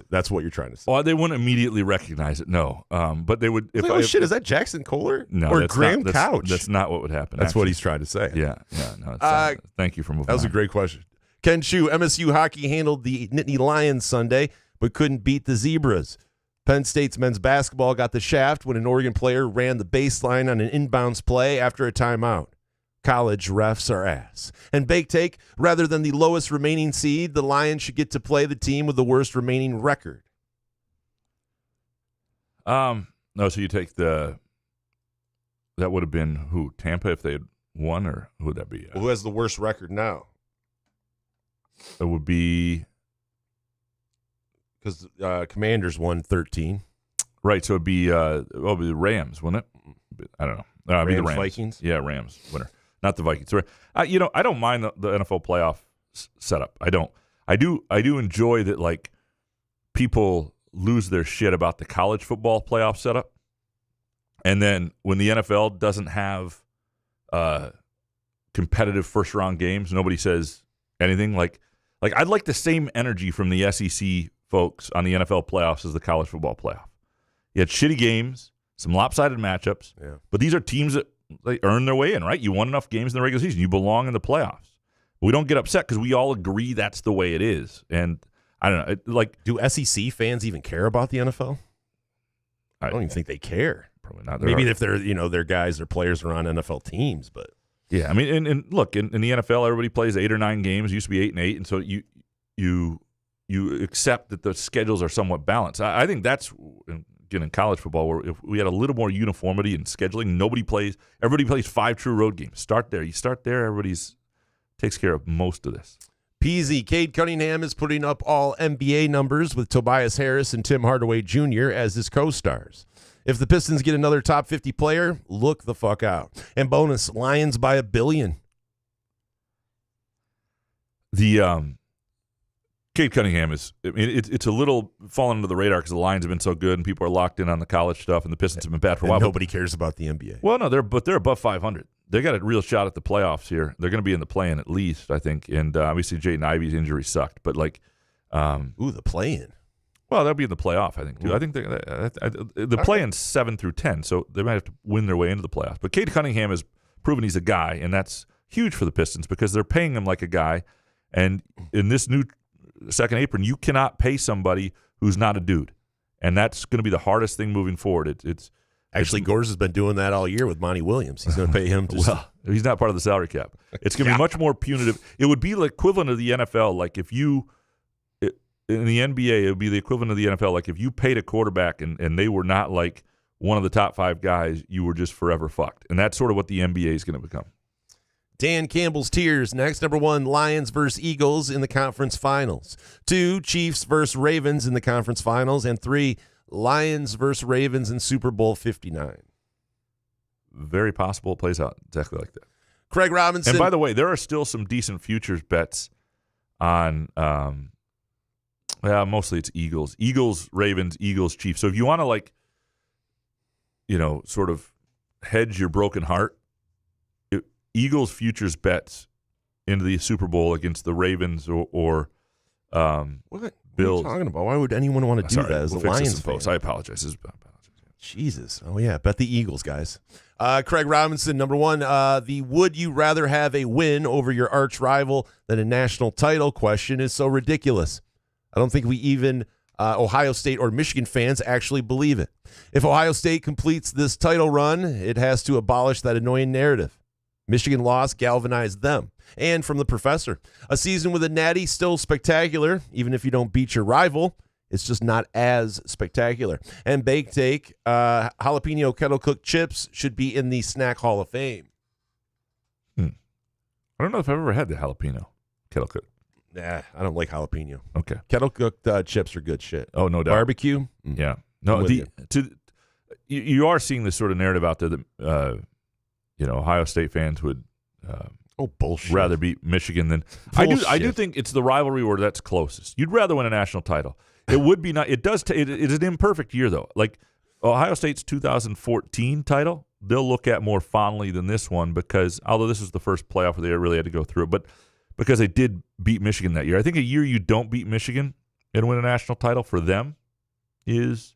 That's what you're trying to say. Well, they wouldn't immediately recognize it, no. But they would. Shit, is that Jackson Kohler? No, or Graham Couch? That's not what would happen. That's what he's trying to say. Yeah. No, thank you for moving. That was a great question. Ken Chu, MSU hockey handled the Nittany Lions Sunday, but couldn't beat the Zebras. Penn State's men's basketball got the shaft when an Oregon player ran the baseline on an inbounds play after a timeout. College refs are ass. And Bake Take, rather than the lowest remaining seed, the Lions should get to play the team with the worst remaining record. No, so you take that would have been who? Tampa if they had won, or who would that be? Who has the worst record now? It would be because Commanders won 13. Right, so it'd be the Rams, wouldn't it? I don't know. It'd be the Rams. Vikings? Yeah, Rams winner, not the Vikings. I don't mind the NFL playoff setup. I don't. I do enjoy that. Like, people lose their shit about the college football playoff setup, and then when the NFL doesn't have competitive first round games, nobody says anything. Like I'd like the same energy from the SEC folks on the NFL playoffs as the college football playoff. You had shitty games, some lopsided matchups, but these are teams that they earn their way in, right? You won enough games in the regular season. You belong in the playoffs. We don't get upset because we all agree that's the way it is. And I don't know. Do SEC fans even care about the NFL? I don't even think they care. Probably not. Maybe if they're, their guys, their players are on NFL teams, but yeah, I mean, and look, in the NFL, everybody plays 8 or 9 games. It used to be 8 and 8, and so you accept that the schedules are somewhat balanced. I think that's, again, in college football, where if we had a little more uniformity in scheduling, everybody plays 5 true road games. Start there. You start there, everybody's takes care of most of this. PZ, Cade Cunningham is putting up all NBA numbers with Tobias Harris and Tim Hardaway Jr. as his co-stars. If the Pistons get another top 50 player, look the fuck out. And bonus, Lions by $1 billion. The Cade Cunningham it's a little fallen under the radar because the Lions have been so good and people are locked in on the college stuff, and the Pistons have been bad for a while. Nobody cares about the NBA. Well, no, they're above 500. They got a real shot at the playoffs here. They're going to be in the play-in at least, I think. And obviously, Jaden Ivey's injury sucked, but the play-in. Well, they'll be in the playoff, I think, too. I think the play-in's 7 through 10, so they might have to win their way into the playoffs. But Cade Cunningham has proven he's a guy, and that's huge for the Pistons because they're paying him like a guy. And in this new second apron, you cannot pay somebody who's not a dude, and that's going to be the hardest thing moving forward. Actually, Gores has been doing that all year with Monty Williams. He's going to pay him. Well, he's not part of the salary cap. It's going to be much more punitive. It would be the equivalent of the NFL. Like if you in the NBA, it would be the equivalent of the NFL. Like if you paid a quarterback and they were not like one of the top 5 guys, you were just forever fucked. And that's sort of what the NBA is going to become. Dan Campbell's tiers next. Number 1, Lions versus Eagles in the conference finals. 2, Chiefs versus Ravens in the conference finals. And 3, Lions versus Ravens in Super Bowl 59. Very possible it plays out exactly like that. Craig Robinson. And by the way, there are still some decent futures bets on mostly it's Eagles. Eagles, Ravens, Eagles, Chiefs. So if you want to sort of hedge your broken heart, Eagles futures bets into the Super Bowl against the Ravens or what Bills. What are you talking about? Why would anyone want to do that as a Lions fan? I apologize. Jesus. Oh, yeah. Bet the Eagles, guys. Craig Robinson, number 1, the would you rather have a win over your arch rival than a national title question is so ridiculous. I don't think we even Ohio State or Michigan fans actually believe it. If Ohio State completes this title run, it has to abolish that annoying narrative. Michigan loss galvanized them. And from the professor, a season with a natty still spectacular, even if you don't beat your rival. It's just not as spectacular. And Bake Take, jalapeno kettle cooked chips should be in the Snack Hall of Fame. I don't know if I've ever had the jalapeno kettle cooked. Nah, I don't like jalapeno. Okay. Kettle cooked chips are good shit. Oh, no doubt. Barbecue? Yeah. No, you are seeing this sort of narrative out there that Ohio State fans would bullshit. rather beat Michigan than bullshit. I do think it's the rivalry where that's closest. You'd rather win a national title. It would be not. It does. It is an imperfect year though. Like Ohio State's 2014 title, they'll look at more fondly than this one because although this was the first playoff where they really had to go through it, but because they did beat Michigan that year. I think a year you don't beat Michigan and win a national title for them is,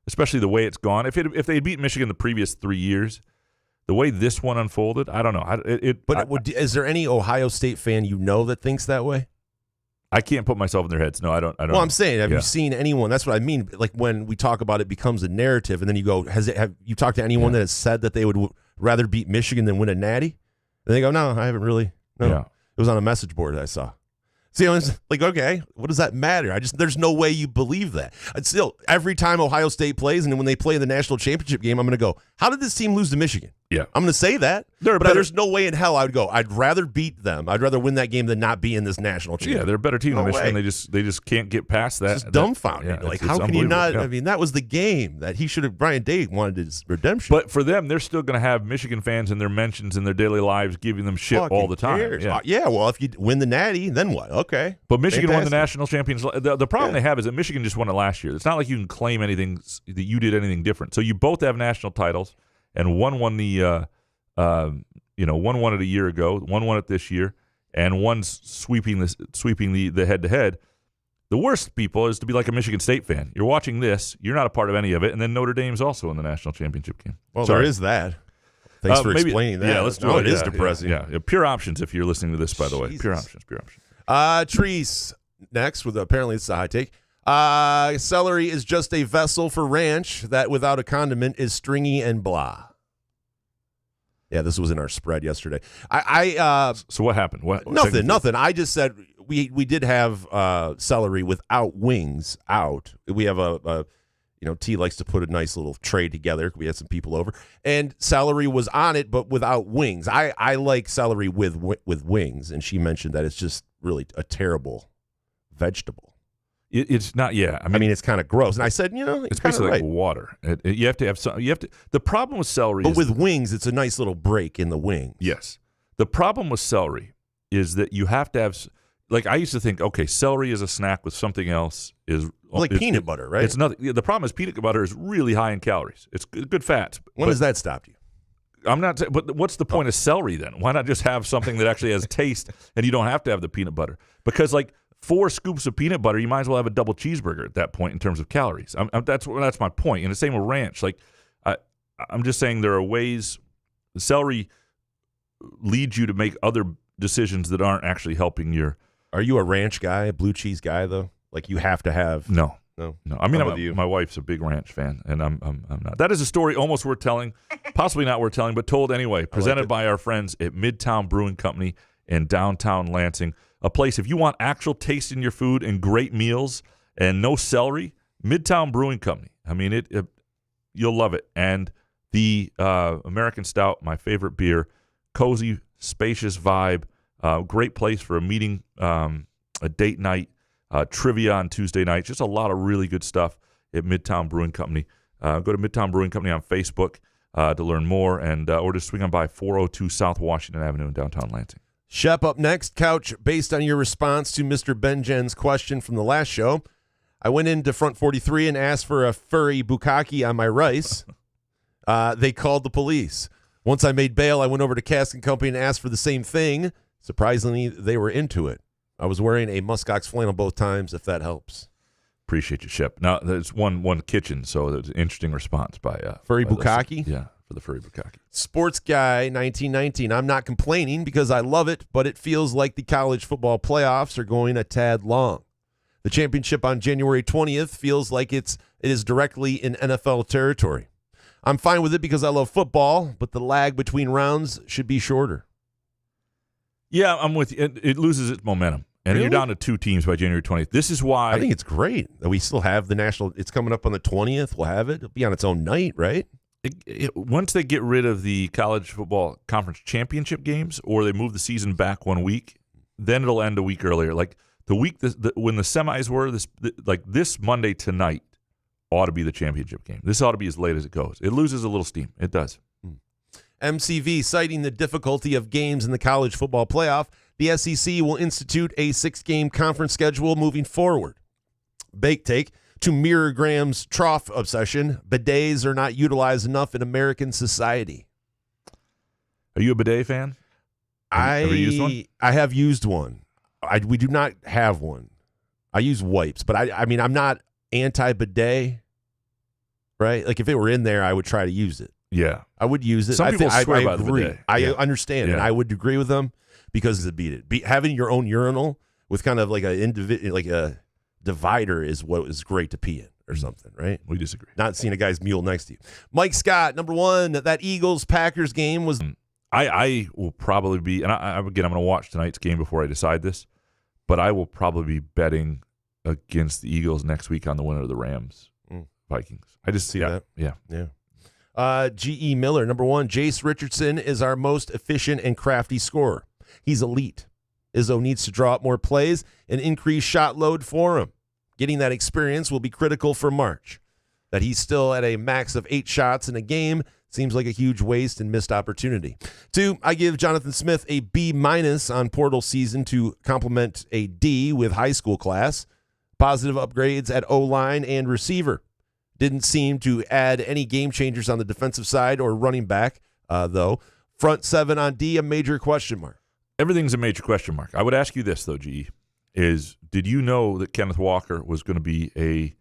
especially the way it's gone. If they beat Michigan the previous 3 years, the way this one unfolded, I don't know. Is there any Ohio State fan that thinks that way? I can't put myself in their heads. No, I don't. Well, I'm saying, have you seen anyone? That's what I mean. Like when we talk about it becomes a narrative, and then you go, have you talked to anyone that has said that they would rather beat Michigan than win a natty? And they go, no, I haven't really. No, Yeah. it was on a message board that I saw. See, I was like, okay, what does that matter? There's no way you believe that. And still, every time Ohio State plays, and then when they play in the national championship game, I'm going to go, how did this team lose to Michigan? Yeah. I'm going to say that. But there's no way in hell I would go, I'd rather beat them. I'd rather win that game than not be in this national championship. Yeah, they're a better team than Michigan. They just can't get past that. It's just dumbfounded. Yeah, like, how can you not? Yeah. I mean, that was the game that he should have. Brian Day wanted his redemption. But for them, they're still going to have Michigan fans in their mentions in their daily lives giving them shit all the time. Yeah. Well, if you win the Natty, then what? Okay. But Michigan won the national championship. The problem they have is that Michigan just won it last year. It's not like you can claim anything that you did anything different. So you both have national titles, and one won the. One won it a year ago, one won it this year, and one's sweeping the head-to-head. The worst, people, is to be like a Michigan State fan. You're watching this, you're not a part of any of it, and then Notre Dame's also in the national championship game. Well, there is that. Thanks for explaining that. Yeah, let's do it. It is depressing. Yeah. Pure options if you're listening to this, by the way. Pure options. Trees next with apparently it's a high take. Celery is just a vessel for ranch that without a condiment is stringy and blah. Yeah, this was in our spread yesterday. So what happened? Nothing. I just said we did have celery without wings out. We have T likes to put a nice little tray together. We had some people over, and celery was on it, but without wings. I like celery with wings, and she mentioned that it's just really a terrible vegetable. It's not. Yeah, I mean, it's kind of gross. And I said, it's basically like water. You have to have some. The problem with celery, but with wings, it's a nice little break in the wings. Yes. The problem with celery is that you have to have. Like I used to think, okay, celery is a snack with something else is like peanut butter, right? It's nothing. The problem is peanut butter is really high in calories. It's good fats. When does that stop you? I'm not. But what's the point of celery then? Why not just have something that actually has taste and you don't have to have the peanut butter? Because 4 scoops of peanut butter, you might as well have a double cheeseburger at that point in terms of calories. That's my point. And the same with ranch. I'm just saying there are ways. Celery leads you to make other decisions that aren't actually helping your. Are you a ranch guy, a blue cheese guy though? Like you have to have. No. I mean, my wife's a big ranch fan, and I'm not. That is a story almost worth telling, possibly not worth telling, but told anyway. Presented by our friends at Midtown Brewing Company in downtown Lansing. A place, if you want actual taste in your food and great meals and no celery, Midtown Brewing Company. I mean, you'll love it. And the American Stout, my favorite beer, cozy, spacious vibe, great place for a meeting, a date night, trivia on Tuesday night. Just a lot of really good stuff at Midtown Brewing Company. Go to Midtown Brewing Company on Facebook to learn more, and or just swing on by 402 South Washington Avenue in downtown Lansing. Shep up next. Couch, based on your response to Mr. Benjen's question from the last show, I went into Front 43 and asked for a furry bukkake on my rice. They called the police. Once I made bail, I went over to Cask & Company and asked for the same thing. Surprisingly, they were into it. I was wearing a muskox flannel both times, if that helps. Appreciate you, Shep. Now, there's one kitchen, so there's an interesting response by furry bukkake? Yeah. For the furry bukkake. Sports Guy 1919. I'm not complaining because I love it, but it feels like the college football playoffs are going a tad long. The championship on January 20th feels like it is directly in NFL territory. I'm fine with it because I love football, but the lag between rounds should be shorter. Yeah, I'm with you. It loses its momentum. And You're down to 2 teams by January 20th. This is why I think it's great that we still have the national. It's coming up on the 20th. We'll have it. It'll be on its own night, right? Once they get rid of the college football conference championship games, or they move the season back 1 week, then it'll end a week earlier. Like the week when the semis were, this Monday tonight ought to be the championship game. This ought to be as late as it goes. It loses a little steam. It does. MCV citing the difficulty of games in the college football playoff, the SEC will institute a 6-game conference schedule moving forward. Bake take. To mirror Graham's trough obsession, bidets are not utilized enough in American society. Are you a bidet fan? Ever used one? I have used one. We do not have one. I use wipes, but I mean, I'm not anti-bidet, right? Like if it were in there, I would try to use it. Yeah. I would use it. Some people swear I by the agree. bidet. I understand, and I would agree with them because of having your own urinal with kind of like a divider is what is great to pee in or something, right? We disagree. Not seeing a guy's mule next to you. Mike Scott, number 1, that Eagles-Packers game was I will probably be, and again, I'm going to watch tonight's game before I decide this, but I will probably be betting against the Eagles next week on the winner of the Rams Vikings. I just see that. Yeah. G.E. Miller, number 1, Jace Richardson is our most efficient and crafty scorer. He's elite. Izzo needs to draw up more plays and increase shot load for him. Getting that experience will be critical for March. That he's still at a max of 8 shots in a game seems like a huge waste and missed opportunity. 2, I give Jonathan Smith a B- on portal season to complement a D with high school class. Positive upgrades at O-line and receiver. Didn't seem to add any game changers on the defensive side or running back, though. Front 7 on D, a major question mark. Everything's a major question mark. I would ask you this, though, GE, did you know that Kenneth Walker was going to be a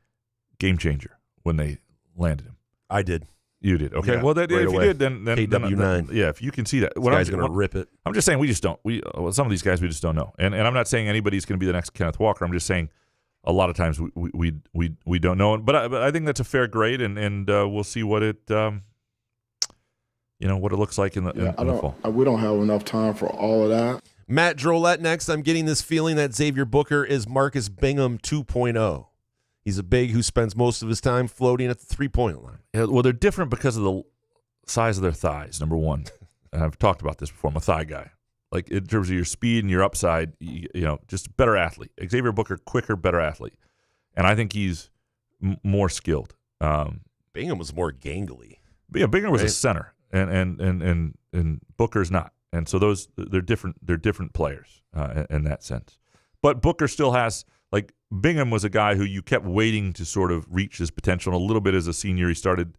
game changer when they landed him? I did. You did. Okay. Yeah, well, if away. you did, then KW9. yeah, if you can see that. This guy's going to rip it. I'm just saying we just don't. Some of these guys we just don't know. And I'm not saying anybody's going to be the next Kenneth Walker. I'm just saying a lot of times we don't know. But I think that's a fair grade, and we'll see what it what it looks like in the fall. We don't have enough time for all of that. Matt Drolet next. I'm getting this feeling that Xavier Booker is Marcus Bingham 2.0. He's a big who spends most of his time floating at the three-point line. Yeah, well, they're different because of the size of their thighs, number one. And I've talked about this before. I'm a thigh guy. Like, in terms of your speed and your upside, just a better athlete. Xavier Booker, quicker, better athlete. And I think he's more skilled. Bingham was more gangly. Yeah, Bingham was a center, and Booker's not. And so they're different players in that sense. But Booker still has, like, Bingham was a guy who you kept waiting to sort of reach his potential. And a little bit as a senior he started,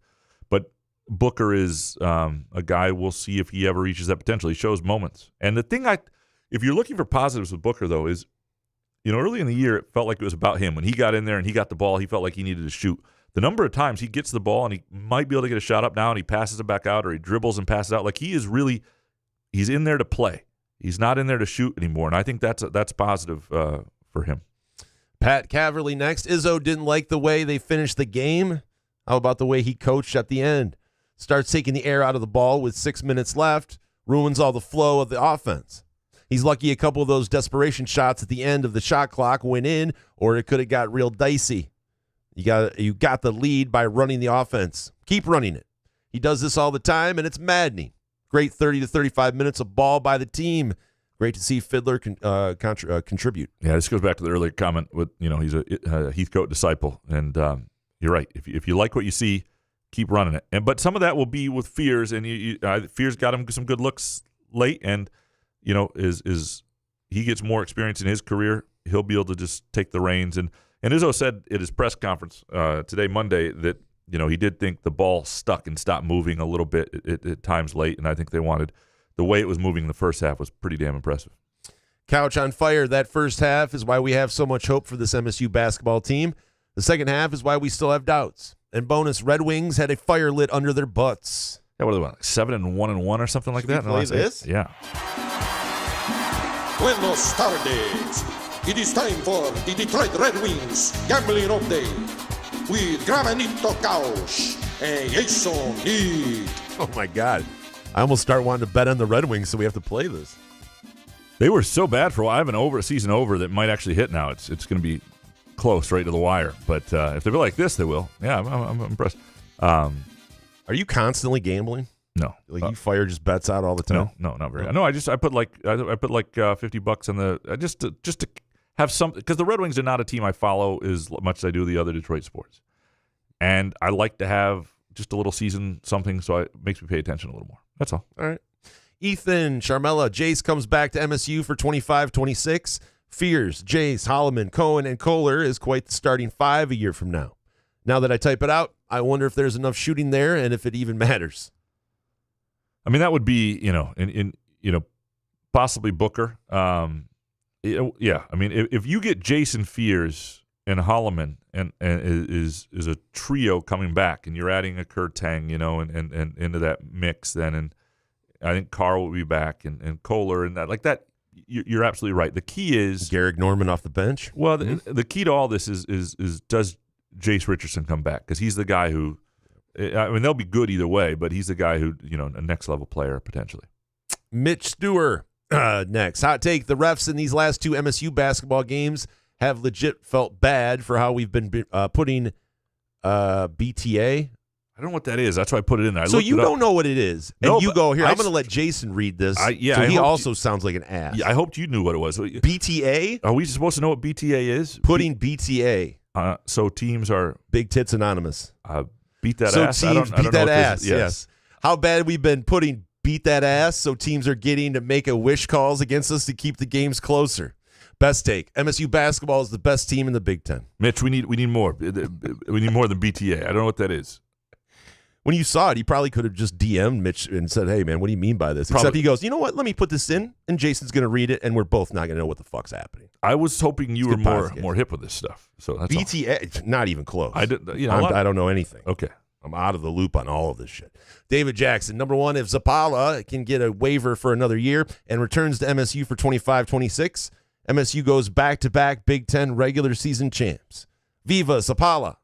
but Booker is a guy we'll see if he ever reaches that potential. He shows moments. And the thing if you're looking for positives with Booker, though, is, early in the year it felt like it was about him. When he got in there and he got the ball, he felt like he needed to shoot. The number of times he gets the ball and he might be able to get a shot up now and he passes it back out, or he dribbles and passes out. Like, he's in there to play. He's not in there to shoot anymore. And I think that's positive for him. Pat Caverly next. Izzo didn't like the way they finished the game. How about the way he coached at the end? Starts taking the air out of the ball with 6 minutes left, ruins all the flow of the offense. He's lucky a couple of those desperation shots at the end of the shot clock went in, or it could have got real dicey. You got the lead by running the offense. Keep running it. He does this all the time, and it's maddening. Great 30 to 35 minutes of ball by the team. Great to see Fiddler contribute. Yeah, this goes back to the earlier comment with, he's a Heathcote disciple. And you're right. If you like what you see, keep running it. But some of that will be with Fears, and Fears got him some good looks late. And, is he gets more experience in his career, he'll be able to just take the reins. And Izzo said at his press conference today, Monday, that, he did think the ball stuck and stopped moving a little bit at times late. And I think they wanted the way it was moving in the first half was pretty damn impressive. Couch on fire. That first half is why we have so much hope for this MSU basketball team. The second half is why we still have doubts. And bonus, Red Wings had a fire lit under their butts. Yeah, what are they, like 7-1-1 or something like Should that? We play this? Yeah. Buenos tardes. It is time for the Detroit Red Wings Gambling Update with Gramanito Couch and Jason Lee. Oh, my God. I almost start wanting to bet on the Red Wings, so we have to play this. They were so bad for a while. I have a season over that might actually hit now. It's going to be close, right to the wire. But if they be like this, they will. Yeah, I'm impressed. Are you constantly gambling? No. Like you fire just bets out all the time? No, not very. No, I put like $50 on the just to have some, because the Red Wings are not a team I follow as much as I do the other Detroit sports, and I like to have just a little season something, so it makes me pay attention a little more. That's all. All right. Ethan, Charmella, Jace comes back to MSU for 25-26. Fears, Jace, Holloman, Cohen, and Kohler is quite the starting five a year from now. Now that I type it out, I wonder if there's enough shooting there and if it even matters. I mean, that would be, possibly Booker. Yeah. I mean, if you get Jason Fears and Holloman and is a trio coming back, and you're adding a Kurt Tang, and into that mix then, and I think Carl will be back and Kohler and that, like that. You're absolutely right. The key is Garrick Norman off the bench. Well, the key to all this is does Jace Richardson come back? Because he's the guy who, I mean, they'll be good either way, but he's the guy who, a next level player potentially. Mitch Stewart next. Hot take, the refs in these last 2 MSU basketball games have legit felt bad for how we've been putting BTA. I don't know what that is. That's why I put it in there. So you don't know what it is. And no, you go, here, I'm going to let Jason read this. He also sounds like an ass. Yeah, I hoped you knew what it was. BTA? Are we supposed to know what BTA is? Putting BTA. So teams are... Big Tits Anonymous. Beat that so ass? So teams beat that ass, yes. How bad we've been putting beat that ass so teams are getting to make a wish calls against us to keep the games closer. Best take. MSU basketball is the best team in the Big Ten. Mitch, we need more. We need more than BTA. I don't know what that is. When you saw it, he probably could have just DM'd Mitch and said, hey, man, what do you mean by this? Probably. Except he goes, you know what? Let me put this in, and Jason's going to read it, and we're both not going to know what the fuck's happening. I was hoping you were more hip with this stuff. So that's BTA, all. Not even close. I don't know anything. Okay. I'm out of the loop on all of this shit. David Jackson, number 1, if Zapala can get a waiver for another year and returns to MSU for 25-26, MSU goes back-to-back Big Ten regular season champs. Viva Zapala.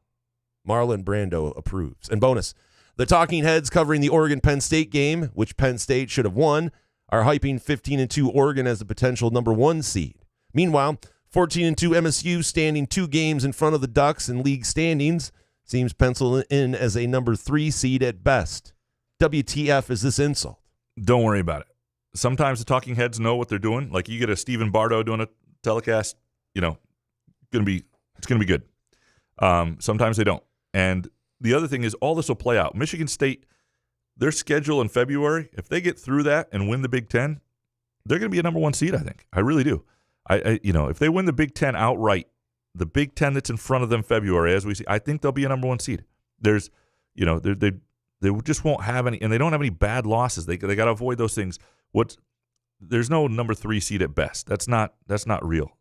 Marlon Brando approves. And bonus, the talking heads covering the Oregon-Penn State game, which Penn State should have won, are hyping 15-2 Oregon as a potential number 1 seed. Meanwhile, 14-2 MSU standing 2 games in front of the Ducks in league standings seems penciled in as a number 3 seed at best. WTF is this insult? Don't worry about it. Sometimes the talking heads know what they're doing. Like you get a Stephen Bardo doing a telecast, it's going to be good. Sometimes they don't. And the other thing is all this will play out. Michigan State, their schedule in February, if they get through that and win the Big Ten, they're going to be a number 1 seed, I think. I really do. If they win the Big Ten outright, the Big Ten that's in front of them February, as we see, I think they'll be a number 1 seed. There's, they just won't have any, and they don't have any bad losses. They got to avoid those things. There's no number 3 seed at best. That's not real.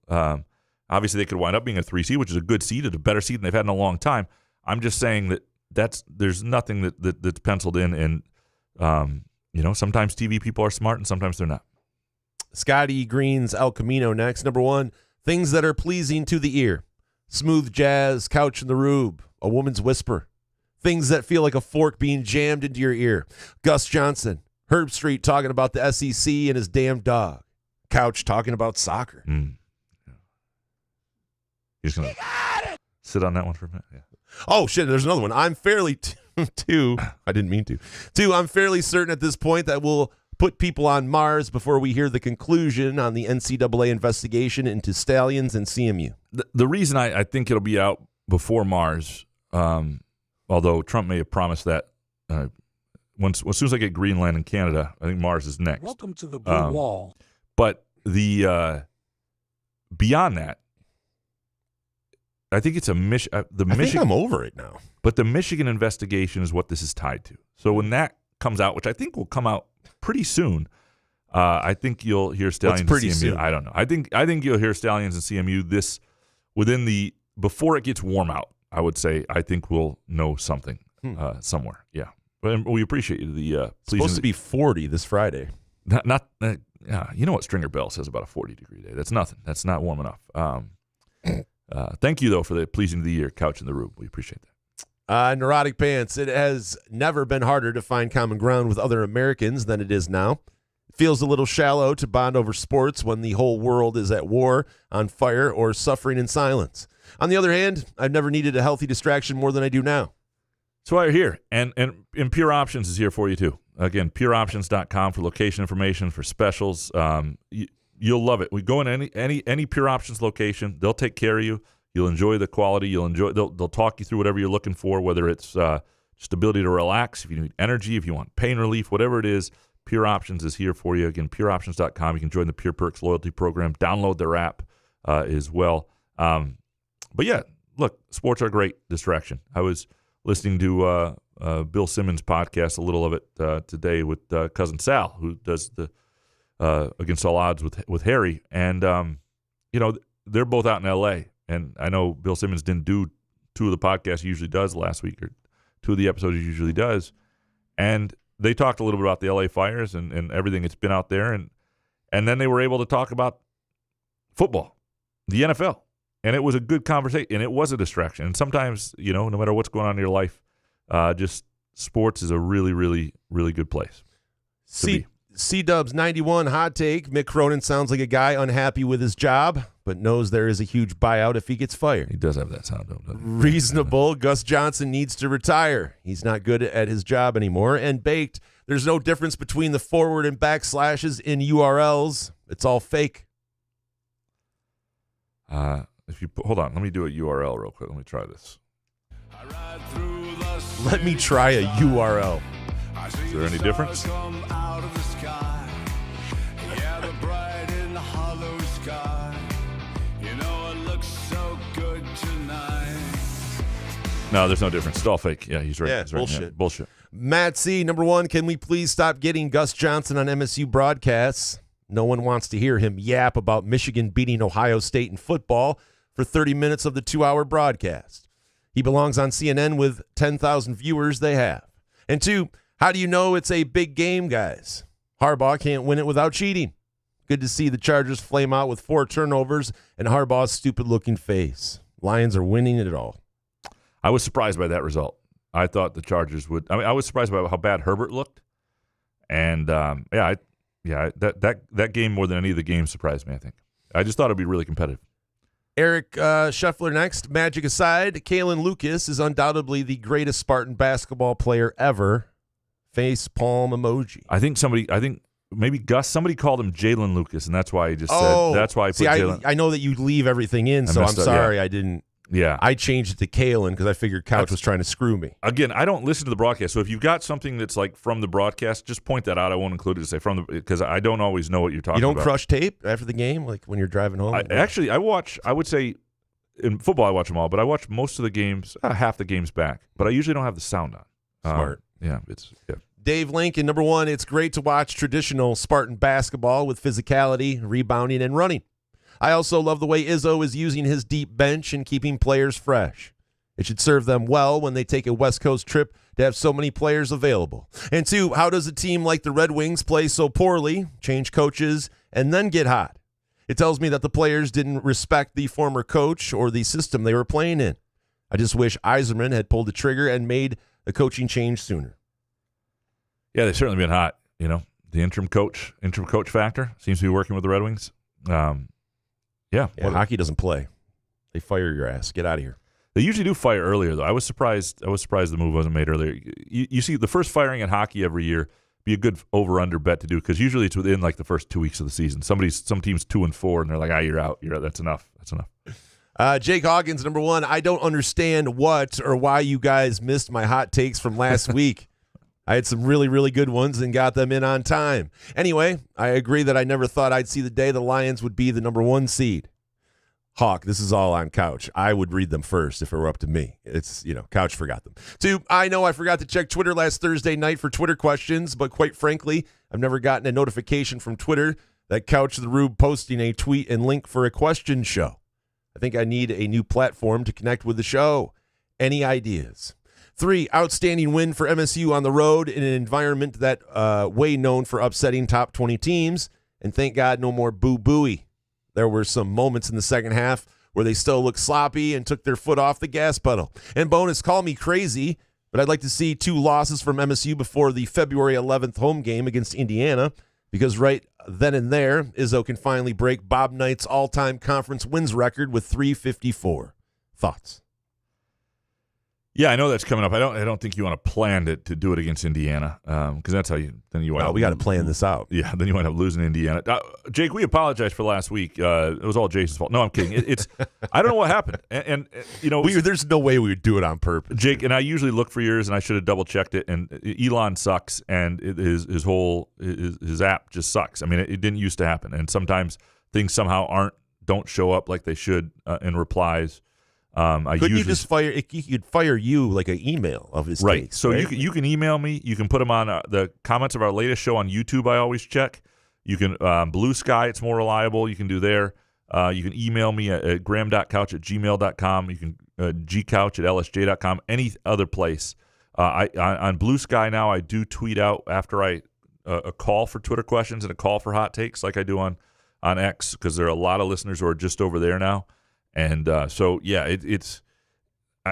Obviously, they could wind up being a 3 seed, which is a good seed. It's a better seed than they've had in a long time. I'm just saying there's nothing that's penciled in, and sometimes TV people are smart and sometimes they're not. Scotty Green's El Camino next. Number 1, things that are pleasing to the ear. Smooth jazz, couch in the rube, a woman's whisper. Things that feel like a fork being jammed into your ear. Gus Johnson, Herb Street talking about the SEC and his damn dog. Couch talking about soccer. You're just going to sit on that one for a minute? Yeah. Oh, shit, there's another one. I'm fairly, I didn't mean to. 2, I'm fairly certain at this point that we'll put people on Mars before we hear the conclusion on the NCAA investigation into Stallions and CMU. The reason I think it'll be out before Mars, although Trump may have promised that as soon as I get Greenland and Canada, I think Mars is next. Welcome to the blue wall. But the beyond that, I think it's I think I'm over it now. But the Michigan investigation is what this is tied to. So when that comes out, which I think will come out pretty soon, I think you'll hear Stallions and CMU. Soon? I don't know. I think you'll hear Stallions and CMU before it gets warm out. I would say I think we'll know something somewhere. Yeah, but we appreciate you. It's supposed to be 40 this Friday. You know what Stringer Bell says about a 40-degree day? That's nothing. That's not warm enough. Thank you, though, for the pleasing of the year couch in the room. We appreciate that. Neurotic Pants. It has never been harder to find common ground with other Americans than it is now. It feels a little shallow to bond over sports when the whole world is at war, on fire, or suffering in silence. On the other hand, I've never needed a healthy distraction more than I do now. That's why you're here. And Pure Options is here for you, too. Again, pureoptions.com for location information, for specials. You'll love it. We go in any Pure Options location. They'll take care of you. You'll enjoy the quality. They'll talk you through whatever you're looking for, whether it's just ability to relax, if you need energy, if you want pain relief, whatever it is, Pure Options is here for you. Again, pureoptions.com. You can join the Pure Perks loyalty program. Download their app as well. But yeah, look, sports are a great distraction. I was listening to Bill Simmons' podcast, a little of it today with Cousin Sal, who does the Against All Odds with Harry. And, they're both out in L.A., and I know Bill Simmons didn't do 2 of the podcasts he usually does last week, or 2 of the episodes he usually does. And they talked a little bit about the L.A. fires and everything that's been out there. And then they were able to talk about football, the NFL. And it was a good conversation, and it was a distraction. And sometimes, no matter what's going on in your life, just sports is a really, really, really good place. C-Dubs 91 hot take. Mick Cronin sounds like a guy unhappy with his job, but knows there is a huge buyout if he gets fired. He does have that sound, doesn't he? Reasonable. Gus Johnson needs to retire. He's not good at his job anymore. And Baked, there's no difference between the forward and backslashes in URLs. It's all fake. Hold on, let me do a URL real quick. Let me try this. Let me try a URL. Is there any difference? No, there's no difference. It's all fake. Yeah, he's right. Yeah, he's right. bullshit. Yeah, bullshit. Matt C, number one, can we please stop getting Gus Johnson on MSU broadcasts? No one wants to hear him yap about Michigan beating Ohio State in football for 30 minutes of the 2-hour broadcast. He belongs on CNN with 10,000 viewers they have. And 2, how do you know it's a big game, guys? Harbaugh can't win it without cheating. Good to see the Chargers flame out with 4 turnovers and Harbaugh's stupid-looking face. Lions are winning it all. I was surprised by that result. I thought the Chargers would. I mean, I was surprised by how bad Herbert looked, and that game more than any of the games surprised me. I think I just thought it'd be really competitive. Eric Scheffler next. Magic aside, Kalen Lucas is undoubtedly the greatest Spartan basketball player ever. Face palm emoji. I think maybe Gus. Somebody called him Jalen Lucas, and that's why he just said. That's why I put Jalen. I know that you leave everything in, so I'm sorry I didn't. Yeah, I changed it to Kalen because I figured Couch was trying to screw me. Again, I don't listen to the broadcast, so if you've got something that's like from the broadcast, just point that out. I won't include it to say from the because I don't always know what you're talking about. You don't crush tape after the game, like when you're driving home. I watch. I would say in football, I watch them all, but I watch most of the games, half the games back. But I usually don't have the sound on. Smart. Yeah. Dave Lincoln, number one. It's great to watch traditional Spartan basketball with physicality, rebounding, and running. I also love the way Izzo is using his deep bench and keeping players fresh. It should serve them well when they take a West Coast trip to have so many players available. And 2, how does a team like the Red Wings play so poorly, change coaches, and then get hot? It tells me that the players didn't respect the former coach or the system they were playing in. I just wish Yzerman had pulled the trigger and made a coaching change sooner. Yeah, they've certainly been hot. You know, the interim coach factor seems to be working with the Red Wings. Yeah, hockey doesn't play. They fire your ass. Get out of here. They usually do fire earlier, though. I was surprised the move wasn't made earlier. You see, the first firing in hockey every year be a good over/under bet to do because usually it's within like the first 2 weeks of the season. Some teams 2-4, and they're like, you're out. You're out. That's enough. That's enough. Jake Hawkins, number one. I don't understand what or why you guys missed my hot takes from last week. I had some really, really good ones and got them in on time. Anyway, I agree that I never thought I'd see the day the Lions would be the number 1 seed. Hawk, this is all on Couch. I would read them first if it were up to me. It's, Couch forgot them. 2, I know I forgot to check Twitter last Thursday night for Twitter questions, but quite frankly, I've never gotten a notification from Twitter that Couch the Rube posting a tweet and link for a question show. I think I need a new platform to connect with the show. Any ideas? 3, outstanding win for MSU on the road in an environment that way known for upsetting top 20 teams. And thank God no more boo-booey. There were some moments in the second half where they still looked sloppy and took their foot off the gas pedal. And bonus, call me crazy, but I'd like to see 2 losses from MSU before the February 11th home game against Indiana, because right then and there, Izzo can finally break Bob Knight's all-time conference wins record with 354. Thoughts? Yeah, I know that's coming up. I don't think you want to plan to do it against Indiana because that's how you wind up. We got to plan this out. Yeah, then you wind up losing Indiana. Jake, we apologize for last week. It was all Jason's fault. No, I'm kidding. It's I don't know what happened, and there's no way we would do it on purpose. Jake and I usually look for yours, and I should have double checked it. And Elon sucks, and his whole app just sucks. I mean, it didn't used to happen, and sometimes things somehow don't show up like they should in replies. Couldn't you just fire? You'd fire you like an email of his right. takes, so right? you can email me. You can put them on the comments of our latest show on YouTube. I always check. You can Blue Sky. It's more reliable. You can do there. You can email me at graham.couch@gmail.com. You can gcouch@lsj.com. Any other place. On Blue Sky now, I do tweet out after a call for Twitter questions and a call for hot takes like I do on X because there are a lot of listeners who are just over there now. And so, yeah, it's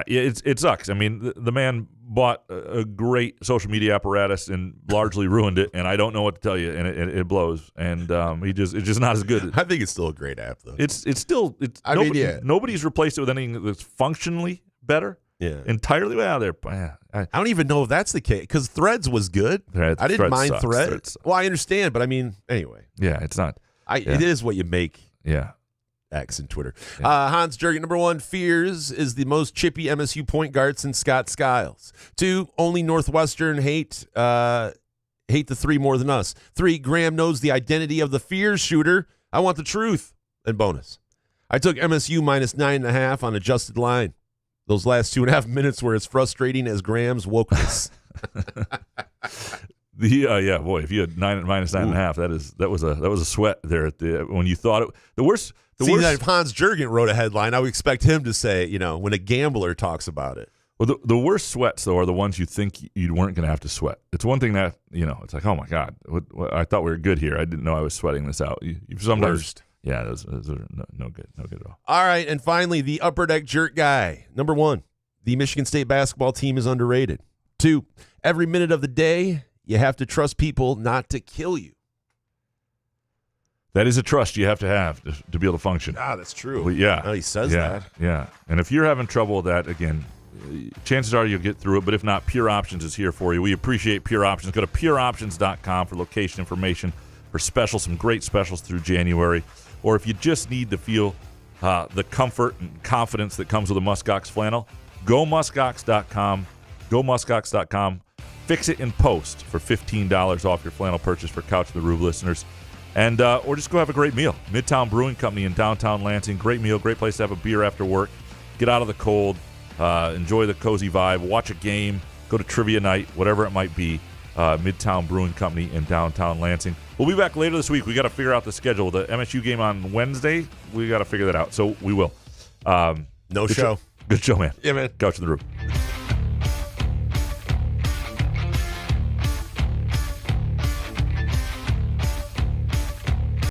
It sucks. I mean, the man bought a great social media apparatus and largely ruined it, and I don't know what to tell you, and it blows. And it's just not as good. I think it's still a great app, though. Nobody's replaced it with anything that's functionally better. Yeah, entirely. Well, I don't even know if that's the case because Threads was good. I didn't mind Threads. Well, I understand, but I mean, anyway. Yeah, it's not. It is what you make. Yeah. X and Twitter. Hans Jurgen, number 1, fears is the most chippy MSU point guard since Scott Skiles. 2, only Northwestern hate the 3 more than us. 3, Graham knows the identity of the fears shooter. I want the truth. And bonus. I took MSU minus 9.5 on adjusted line. Those last 2.5 minutes were as frustrating as Graham's wokeness. Boy, if you had minus 9.5, that was a sweat there at when you thought it. The worst. That if Hans Jurgen wrote a headline, I would expect him to say, when a gambler talks about it. Well, the worst sweats though are the ones you think you weren't going to have to sweat. It's one thing that it's like, oh my God, I thought we were good here. I didn't know I was sweating this out. You sometimes, worst. Yeah, those are no good at all. All right, and finally, the upper deck jerk guy. Number 1, the Michigan State basketball team is underrated. 2, every minute of the day, you have to trust people not to kill you. That is a trust you have to be able to function. That's true. Well, yeah. Oh, he says that. Yeah. And if you're having trouble with that, again, chances are you'll get through it. But if not, Pure Options is here for you. We appreciate Pure Options. Go to pureoptions.com for location information for specials, some great specials through January. Or if you just need to feel the comfort and confidence that comes with a Muskox flannel, go muskox.com. Go muskox.com. Fix it in post for $15 off your flannel purchase for Couch of the Rube listeners. And or just go have a great meal. Midtown Brewing Company in downtown Lansing. Great meal, great place to have a beer after work. Get out of the cold, enjoy the cozy vibe, watch a game, go to trivia night, whatever it might be. Midtown Brewing Company in downtown Lansing. We'll be back later this week. We got to figure out the schedule. The MSU game on Wednesday, we got to figure that out. So we will. No show. Good show, man. Yeah, man. Couch of the Rube.